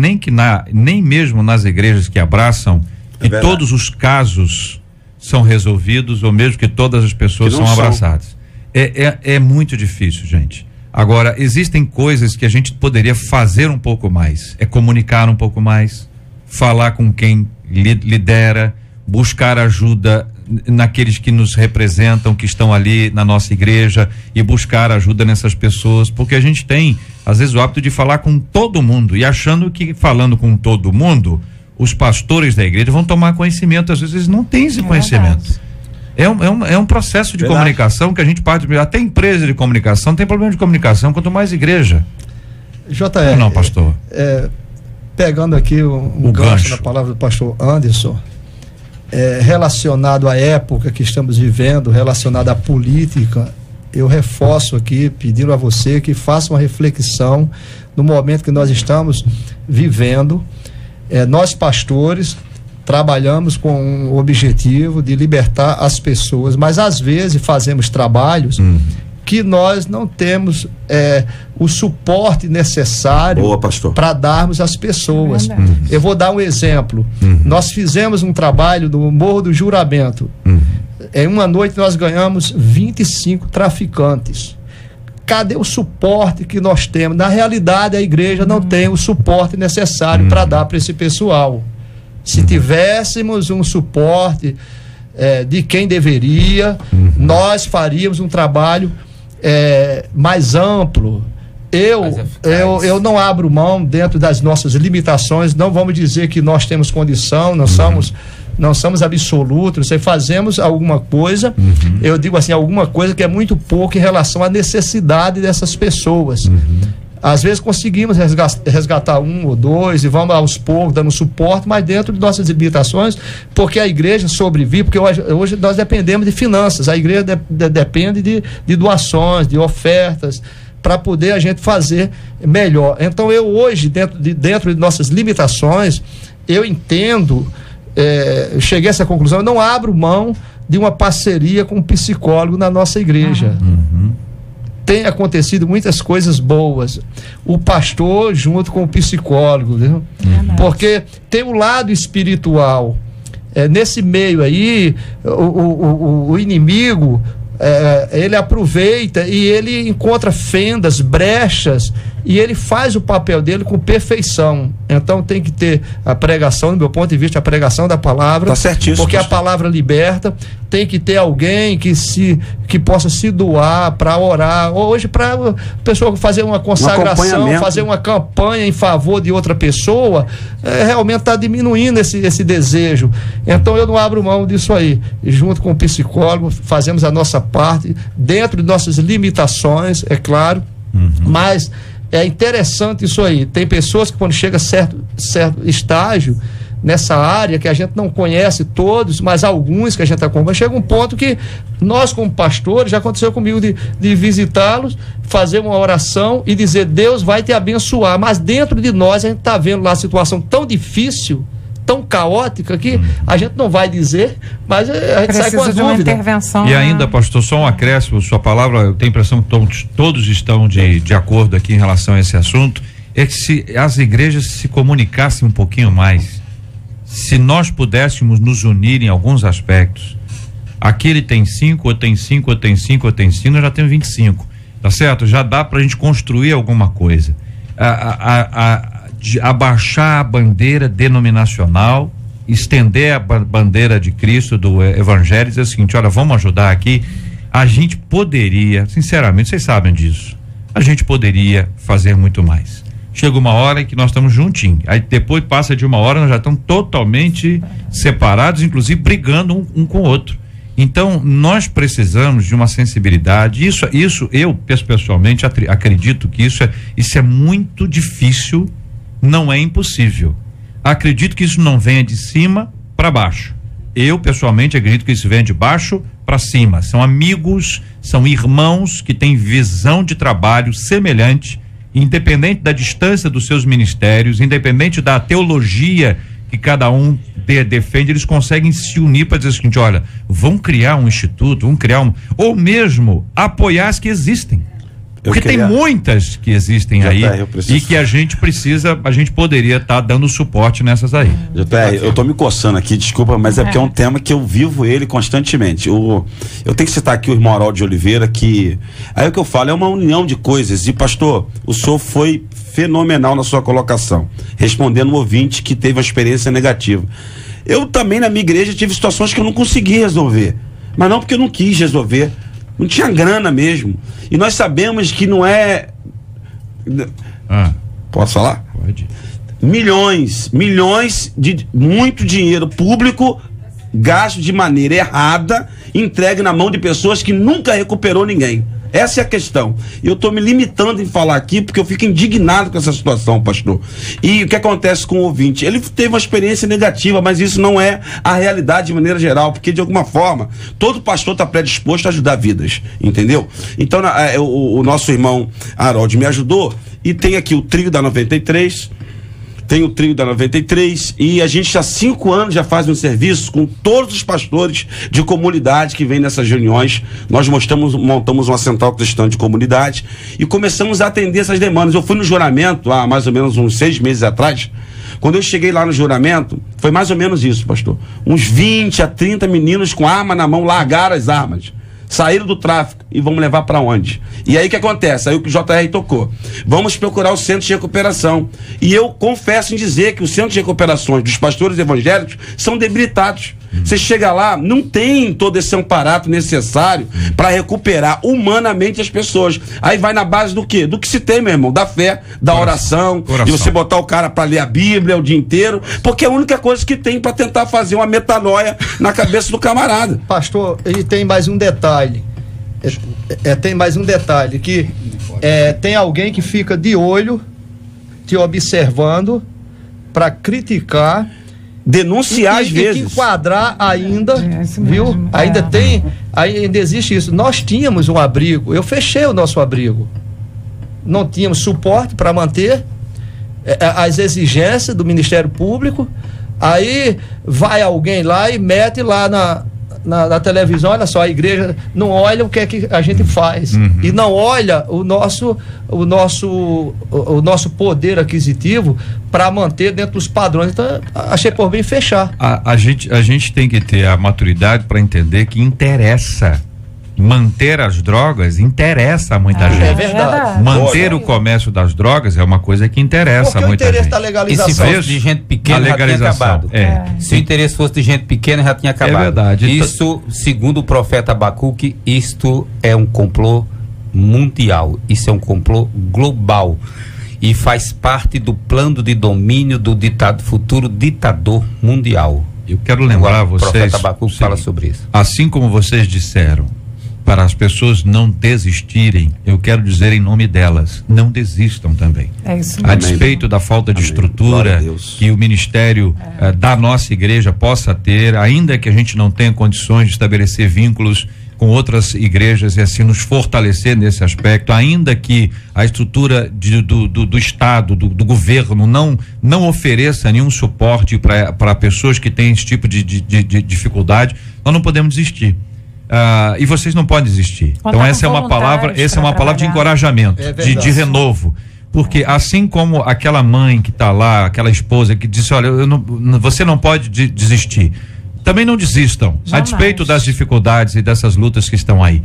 nem mesmo nas igrejas que abraçam, que todos os casos são resolvidos, ou mesmo que todas as pessoas são abraçadas. É muito difícil, gente. Agora, existem coisas que a gente poderia fazer um pouco mais. É comunicar um pouco mais, falar com quem lidera, buscar ajuda naqueles que nos representam, que estão ali na nossa igreja, e buscar ajuda nessas pessoas, porque a gente tem, às vezes, o hábito de falar com todo mundo, e achando que falando com todo mundo, os pastores da igreja vão tomar conhecimento. Às vezes eles não têm esse conhecimento. É um processo de comunicação que a gente parte, até empresa de comunicação tem problema de comunicação, quanto mais igreja. JR, não, pastor. Pegando aqui um gancho na palavra do pastor Anderson, relacionado à época que estamos vivendo, relacionado à política, eu reforço aqui, pedindo a você que faça uma reflexão no momento que nós estamos vivendo. Nós, pastores, trabalhamos com o objetivo de libertar as pessoas, mas às vezes fazemos trabalhos que nós não temos o suporte necessário para darmos às pessoas. Eu vou dar um exemplo. Nós fizemos um trabalho no Morro do Juramento. Em uma noite nós ganhamos 25 traficantes. Cadê o suporte que nós temos? Na realidade, a igreja não tem o suporte necessário para dar para esse pessoal. Se tivéssemos um suporte de quem deveria, nós faríamos um trabalho mais amplo. Eu não abro mão dentro das nossas limitações. Não vamos dizer que nós temos condição, não somos absolutos. Se fazemos alguma coisa, eu digo assim, alguma coisa que é muito pouco em relação à necessidade dessas pessoas. Às vezes conseguimos resgatar um ou dois e vamos aos poucos dando suporte, mas dentro de nossas limitações, porque a igreja sobrevive, porque hoje nós dependemos de finanças, a igreja depende de doações, de ofertas, para poder a gente fazer melhor. Então eu hoje, dentro de nossas limitações, eu entendo, eu cheguei a essa conclusão, eu não abro mão de uma parceria com um psicólogo na nossa igreja. Tem acontecido muitas coisas boas. O pastor junto com o psicólogo, viu? Porque tem o lado espiritual. Nesse meio aí, o inimigo, ele aproveita e ele encontra fendas, brechas, e ele faz o papel dele com perfeição. Então tem que ter a pregação, do meu ponto de vista, a pregação da palavra, tá certíssimo, porque a palavra liberta. Tem que ter alguém que possa se doar para orar, hoje para a pessoa fazer uma consagração, fazer uma campanha em favor de outra pessoa, realmente está diminuindo esse desejo. Então eu não abro mão disso aí. Junto com o psicólogo, fazemos a nossa parte, dentro de nossas limitações, é claro, mas é interessante isso aí. Tem pessoas que quando chega a certo estágio nessa área, que a gente não conhece todos, mas alguns que a gente acompanha, chega um ponto que nós como pastores, já aconteceu comigo de visitá-los, fazer uma oração e dizer, Deus vai te abençoar, mas dentro de nós a gente está vendo lá a situação tão difícil, tão caótica, que a gente não vai dizer, mas a gente sai com a dúvida. E ainda, pastor, só um acréscimo, sua palavra, eu tenho a impressão que todos estão de acordo aqui em relação a esse assunto, é que se as igrejas se comunicassem um pouquinho mais, se nós pudéssemos nos unir em alguns aspectos, aquele tem 5, ou tem 5, ou tem 5, ou tem 5, eu já tenho 25, tá certo? Já dá pra gente construir alguma coisa. Abaixar a bandeira denominacional, estender a bandeira de Cristo, do Evangelho, e dizer o seguinte, olha, vamos ajudar aqui. A gente poderia, sinceramente, vocês sabem disso, a gente poderia fazer muito mais. Chega uma hora em que nós estamos juntinhos, aí depois passa de uma hora, nós já estamos totalmente separados, inclusive brigando um com o outro. Então nós precisamos de uma sensibilidade, isso eu pessoalmente acredito que isso é muito difícil, não é impossível. Acredito que isso não venha de cima para baixo. Eu pessoalmente acredito que isso venha de baixo para cima. São amigos, são irmãos que têm visão de trabalho semelhante, independente da distância dos seus ministérios, independente da teologia que cada um defende, eles conseguem se unir para dizer o seguinte, olha, vão criar um instituto, ou mesmo apoiar as que existem. Porque tem muitas que existem aí e que a gente poderia estar dando suporte nessas aí. Eu tô me coçando aqui, desculpa, mas é porque é um tema que eu vivo ele constantemente. Eu tenho que citar aqui o irmão Haroldo de Oliveira, que aí o que eu falo é uma união de coisas. E pastor, o senhor foi fenomenal na sua colocação, respondendo um ouvinte que teve uma experiência negativa. Eu também na minha igreja tive situações que eu não consegui resolver, mas não porque eu não quis resolver, não tinha grana mesmo. E nós sabemos que não é... Posso falar? Pode. Milhões de muito dinheiro público gasto de maneira errada, entregue na mão de pessoas que nunca recuperou ninguém. Essa é a questão. E eu estou me limitando em falar aqui porque eu fico indignado com essa situação, pastor. E o que acontece com o ouvinte? Ele teve uma experiência negativa, mas isso não é a realidade de maneira geral, porque de alguma forma todo pastor está predisposto a ajudar vidas, entendeu? Então o nosso irmão Haroldo me ajudou, e tem aqui o trio da 93. Tem o trio da 93 e a gente há 5 anos já faz um serviço com todos os pastores de comunidade que vêm nessas reuniões. Nós montamos uma central cristã de comunidade e começamos a atender essas demandas. Eu fui no juramento há mais ou menos uns 6 meses atrás. Quando eu cheguei lá no juramento, foi mais ou menos isso, pastor. Uns 20 a 30 meninos com arma na mão largaram as armas, saíram do tráfico e vamos levar para onde? E aí o que acontece? Aí o que o JR tocou. Vamos procurar o centro de recuperação. E eu confesso em dizer que o centro de recuperações dos pastores evangélicos são debilitados. Você chega lá, não tem todo esse amparato necessário para recuperar humanamente as pessoas. Aí vai na base do quê? Do que se tem, meu irmão, da fé, da oração, de você botar o cara para ler a Bíblia o dia inteiro, porque é a única coisa que tem para tentar fazer uma metanoia na cabeça do camarada. Pastor, e tem mais um detalhe. Tem mais um detalhe, que tem alguém que fica de olho, te observando, para criticar, denunciar às vezes, e enquadrar ainda, viu? Ainda existe isso. Nós tínhamos um abrigo, eu fechei o nosso abrigo, não tínhamos suporte para manter as exigências do Ministério Público. Aí vai alguém lá e mete lá na televisão, olha só, a igreja não olha o que é que a gente faz, e não olha o nosso poder aquisitivo para manter dentro dos padrões. Então achei por bem fechar. A gente tem que ter a maturidade para entender que interessa manter as drogas, interessa a muita gente. É verdade. Manter o comércio das drogas é uma coisa que interessa a muita gente. Porque o interesse da legalização. E se fosse de gente pequena, já tinha acabado. Se o interesse fosse de gente pequena, já tinha acabado. É verdade. Isso, segundo o profeta Abacuque, isto é um complô mundial. Isso é um complô global. E faz parte do plano de domínio do futuro ditador mundial. Eu quero lembrar vocês. O profeta Abacuque fala sobre isso. Assim como vocês disseram, para as pessoas não desistirem, eu quero dizer em nome delas, não desistam também. É isso mesmo. A despeito da falta de estrutura que o ministério da nossa igreja possa ter, ainda que a gente não tenha condições de estabelecer vínculos com outras igrejas e assim nos fortalecer nesse aspecto, ainda que a estrutura do Estado, do governo não ofereça nenhum suporte para pessoas que têm esse tipo de dificuldade, nós não podemos desistir. E vocês não podem desistir. Então essa é uma palavra de encorajamento, de renovo, porque assim como aquela mãe que está lá, aquela esposa que disse, olha, você não pode desistir, também não desistam. Jamais. A despeito das dificuldades e dessas lutas que estão aí.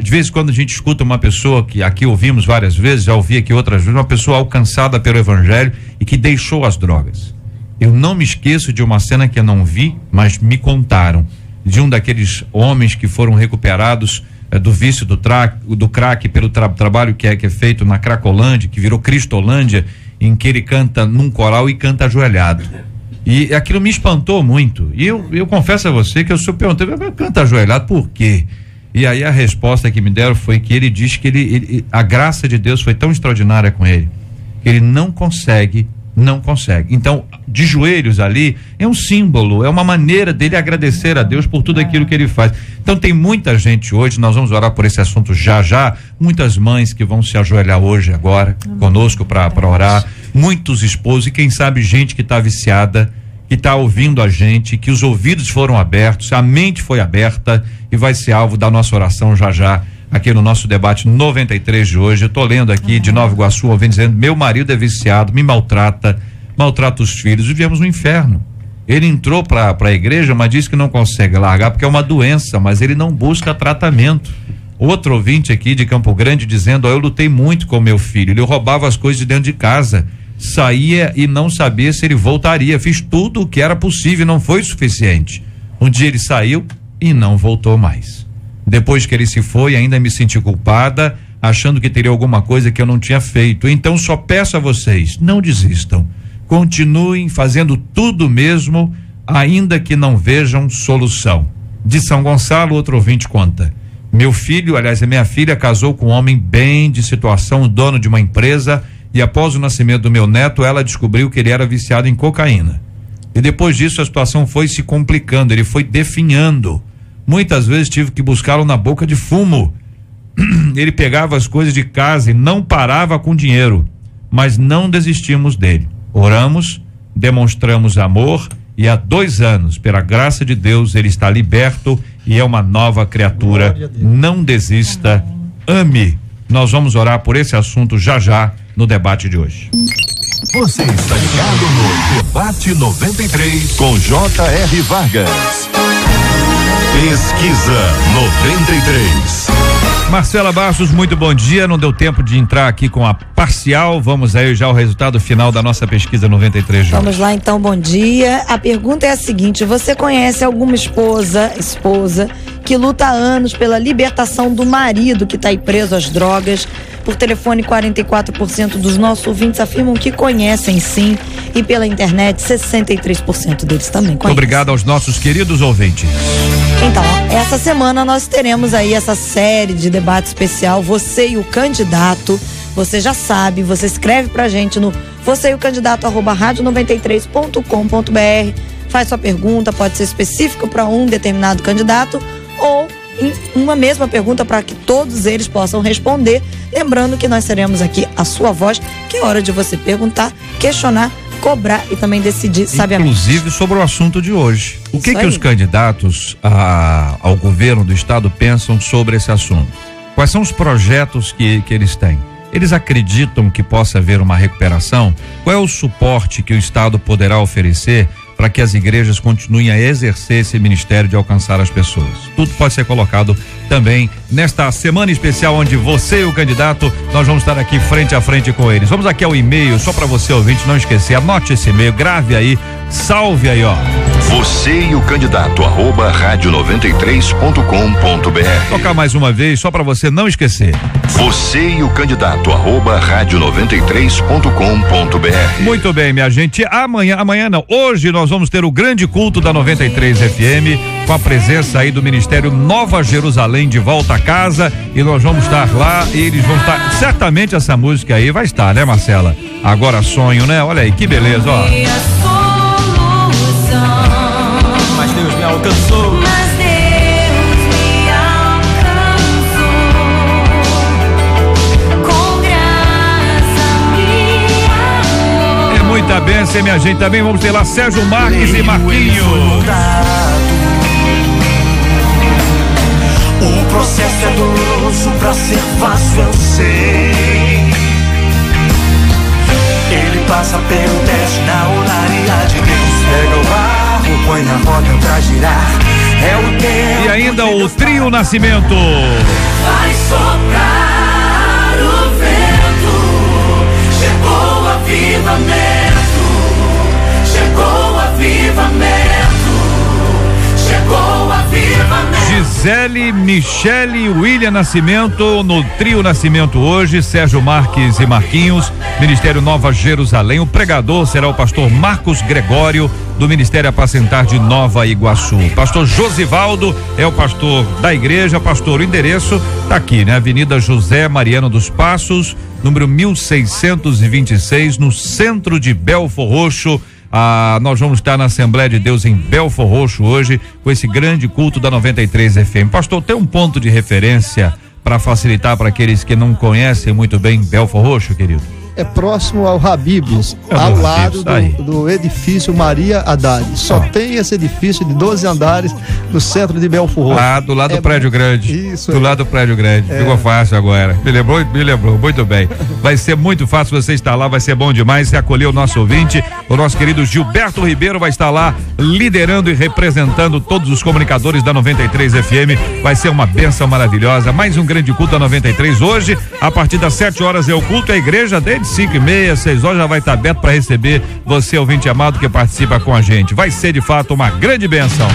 De vez em quando a gente escuta uma pessoa que aqui ouvimos várias vezes, já ouvi aqui outras vezes, uma pessoa alcançada pelo evangelho e que deixou as drogas. Eu não me esqueço de uma cena que eu não vi, mas me contaram, de um daqueles homens que foram recuperados do vício do crack pelo trabalho que é feito na Cracolândia, que virou Cristolândia, em que ele canta num coral e canta ajoelhado. E aquilo me espantou muito. E eu confesso a você que eu sou perguntei, canta ajoelhado por quê? E aí a resposta que me deram foi que ele diz que a graça de Deus foi tão extraordinária com ele, que ele não consegue. Então, de joelhos ali, é um símbolo, é uma maneira dele agradecer a Deus por tudo aquilo que ele faz. Então tem muita gente hoje, nós vamos orar por esse assunto já, muitas mães que vão se ajoelhar hoje, agora, conosco para orar, muitos esposos e quem sabe gente que está viciada, que está ouvindo a gente, que os ouvidos foram abertos, a mente foi aberta e vai ser alvo da nossa oração já aqui no nosso debate 93 de hoje. Eu tô lendo aqui de Nova Iguaçu, ouvindo dizendo: meu marido é viciado, me maltrata os filhos, vivemos no inferno. Ele entrou para a igreja, mas disse que não consegue largar porque é uma doença, mas ele não busca tratamento. Outro ouvinte aqui de Campo Grande dizendo: eu lutei muito com meu filho, ele roubava as coisas de dentro de casa, saía e não sabia se ele voltaria, fiz tudo o que era possível, não foi suficiente. Um dia ele saiu e não voltou mais. Depois que ele se foi, ainda me senti culpada, achando que teria alguma coisa que eu não tinha feito. Então só peço a vocês, não desistam, continuem fazendo tudo mesmo, ainda que não vejam solução. De São Gonçalo, outro ouvinte conta: meu filho, aliás, a minha filha, casou com um homem bem de situação, dono de uma empresa, e após o nascimento do meu neto, ela descobriu que ele era viciado em cocaína. E depois disso a situação foi se complicando, ele foi definhando. Muitas vezes tive que buscá-lo na boca de fumo. Ele pegava as coisas de casa e não parava com dinheiro, mas não desistimos dele. Oramos, demonstramos amor e há 2 anos, pela graça de Deus, ele está liberto e é uma nova criatura. Não desista, ame. Nós vamos orar por esse assunto já no debate de hoje. Você está ligado no Debate 93 com J.R. Vargas. Pesquisa 93. Marcela Bastos, muito bom dia. Não deu tempo de entrar aqui com a parcial. Vamos aí já ao resultado final da nossa pesquisa 93. Vamos lá então, bom dia. A pergunta é a seguinte: você conhece alguma esposa que luta há anos pela libertação do marido que está aí preso às drogas? Por telefone, 44% dos nossos ouvintes afirmam que conhecem sim, e pela internet 63% deles também conhecem. Obrigado aos nossos queridos ouvintes. Então, essa semana nós teremos aí essa série de debate especial, Você e o Candidato. Você já sabe, você escreve pra gente no vocêocandidato@radio93.com.br, faz sua pergunta, pode ser específico para um determinado candidato ou uma mesma pergunta para que todos eles possam responder. Lembrando que nós teremos aqui a sua voz, que é hora de você perguntar, questionar, cobrar e também decidir sabiamente. Inclusive sobre o assunto de hoje. O que os candidatos ao governo do estado pensam sobre esse assunto? Quais são os projetos que eles têm? Eles acreditam que possa haver uma recuperação? Qual é o suporte que o estado poderá oferecer para que as igrejas continuem a exercer esse ministério de alcançar as pessoas? Tudo pode ser colocado também nesta semana especial, onde você e o candidato, nós vamos estar aqui frente a frente com eles. Vamos aqui ao e-mail, só para você ouvinte não esquecer, anote esse e-mail, grave aí, salve aí, ó. Você e o candidato @radio93.com.br. Tocar mais uma vez, só para você não esquecer. Você e o candidato @radio93.com.br. Muito bem, minha gente. Amanhã não, hoje nós vamos ter o grande culto da 93 FM, com a presença aí do Ministério Nova Jerusalém de volta a casa, e nós vamos estar lá e eles vão estar, certamente essa música aí vai estar, né, Marcela? Agora Sonho, né? Olha aí, que beleza, ó. Mas Deus me alcançou. Muita bênção, minha gente. Também vamos ter lá Sérgio Marques e Marquinhos. O processo é doloroso pra ser fácil, eu sei. Ele passa pelo teste na olaria de Deus. Pega o barro, põe na roda pra girar. É o tempo. E ainda o Trio Nascimento. Vai soprar o vento. Chegou o avivamento. Chegou o avivamento. Chegou o avivamento. Gisele, Michele e William Nascimento no Trio Nascimento hoje. Sérgio Marques e Marquinhos, Ministério Nova Jerusalém. O pregador será o pastor Marcos Gregório, do Ministério Apacentar de Nova Iguaçu. Pastor Josivaldo é o pastor da igreja. Pastor, o endereço tá aqui, né? Avenida José Mariano dos Passos, número 1626, no centro de Belfor Roxo. Nós vamos estar na Assembleia de Deus em Belfor Roxo hoje, com esse grande culto da 93 FM. Pastor, tem um ponto de referência para facilitar para aqueles que não conhecem muito bem Belfor Roxo, querido? é próximo ao Habib's, ao lado do edifício Maria Haddad. Só tem esse edifício de 12 andares no centro de Belfort Roxo. Ah, do lado do prédio grande. Isso. Do lado do prédio grande. Ficou fácil agora. Me lembrou. Muito bem. Vai ser muito fácil você estar lá, vai ser bom demais. Se acolher o nosso ouvinte, o nosso querido Gilberto Ribeiro vai estar lá liderando e representando todos os comunicadores da 93 FM. Vai ser uma bênção maravilhosa. Mais um grande culto da 93 hoje. A partir das 7 horas é o culto. A igreja desde 5h30, 6 horas já vai estar aberto para receber você, ouvinte amado, que participa com a gente. Vai ser de fato uma grande bênção.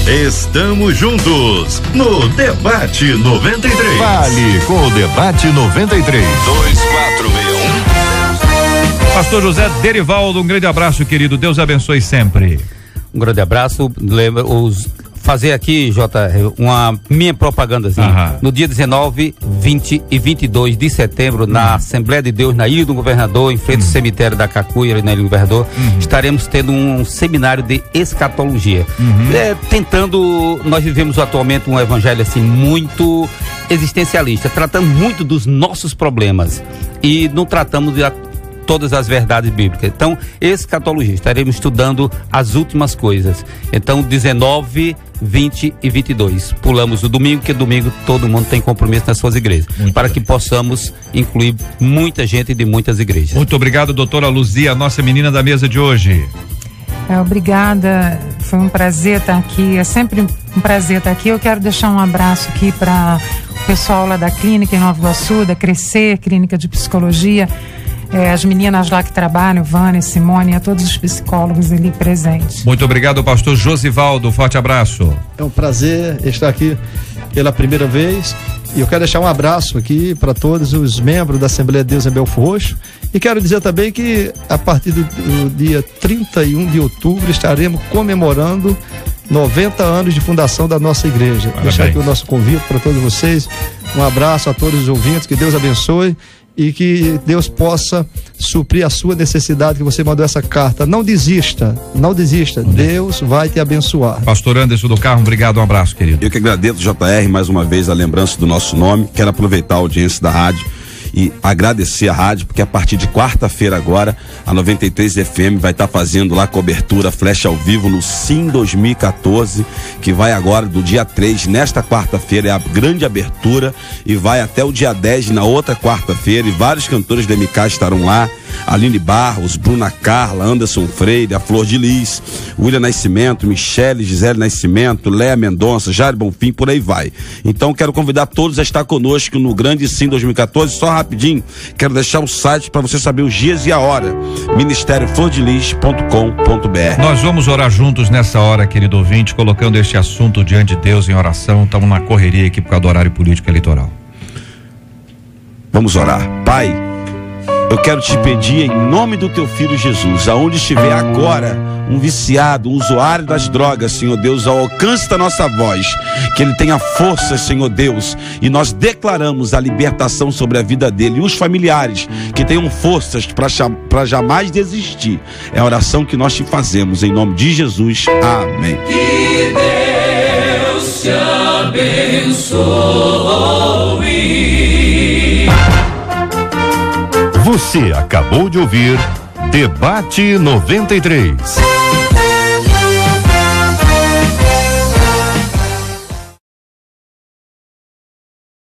Estamos juntos no Debate 93. Fale com o Debate 93. 2461. Pastor José Derivaldo, um grande abraço, querido. Deus abençoe sempre. Um grande abraço. Lembra fazer aqui, uma minha propagandazinha. No dia 19, 20 e 22 de setembro, na Assembleia de Deus, na Ilha do Governador, em frente ao cemitério da Cacuia, ali na Ilha do Governador, estaremos tendo um seminário de escatologia. Nós vivemos atualmente um evangelho assim muito existencialista, tratando muito dos nossos problemas e não tratamos de todas as verdades bíblicas. Então, escatologia, estaremos estudando as últimas coisas. Então, 19, 20 e 22. Pulamos o domingo, porque domingo todo mundo tem compromisso nas suas igrejas. Para que possamos incluir muita gente de muitas igrejas. Muito obrigado, doutora Luzia, nossa menina da mesa de hoje. Obrigada, foi um prazer estar aqui, é sempre um prazer estar aqui. Eu quero deixar um abraço aqui para o pessoal lá da clínica em Nova Iguaçu, da Crescer, Clínica de Psicologia, as meninas lá que trabalham, Vânia, Simone, a todos os psicólogos ali presentes. Muito obrigado, pastor Josivaldo, forte abraço. É um prazer estar aqui pela primeira vez e eu quero deixar um abraço aqui para todos os membros da Assembleia de Deus em Belfort Roxo e quero dizer também que a partir do dia 31 de outubro estaremos comemorando 90 anos de fundação da nossa igreja. Parabéns. Deixar aqui o nosso convite para todos vocês, um abraço a todos os ouvintes, que Deus abençoe e que Deus possa suprir a sua necessidade, que você mandou essa carta. Não desista, Deus vai te abençoar. Pastor Anderson do Carmo, obrigado, um abraço, querido. Eu que agradeço, JR, mais uma vez a lembrança do nosso nome. Quero aproveitar a audiência da rádio e agradecer a rádio, porque a partir de quarta-feira agora, a 93 FM vai estar fazendo lá cobertura flash ao vivo no Sim 2014, que vai agora do dia 3, nesta quarta-feira é a grande abertura e vai até o dia 10 na outra quarta-feira, e vários cantores do MK estarão lá, Aline Barros, Bruna Carla, Anderson Freire, a Flor de Lis, William Nascimento, Michele, Gisele Nascimento, Léa Mendonça, Jair Bonfim, por aí vai. Então quero convidar todos a estar conosco no grande Sim 2014. Só rapidinho, quero deixar o site para você saber os dias e a hora, ministerioflordelis.com.br. Nós vamos orar juntos nessa hora, querido ouvinte, colocando este assunto diante de Deus em oração. Estamos na correria aqui por causa do horário político eleitoral. Vamos orar. Pai, eu quero te pedir em nome do teu filho Jesus, aonde estiver agora um viciado, um usuário das drogas, Senhor Deus, ao alcance da nossa voz, que ele tenha força, Senhor Deus, e nós declaramos a libertação sobre a vida dele e os familiares que tenham forças para jamais desistir. É a oração que nós te fazemos em nome de Jesus. Amém. Que Deus te abençoe. Você acabou de ouvir Debate 93.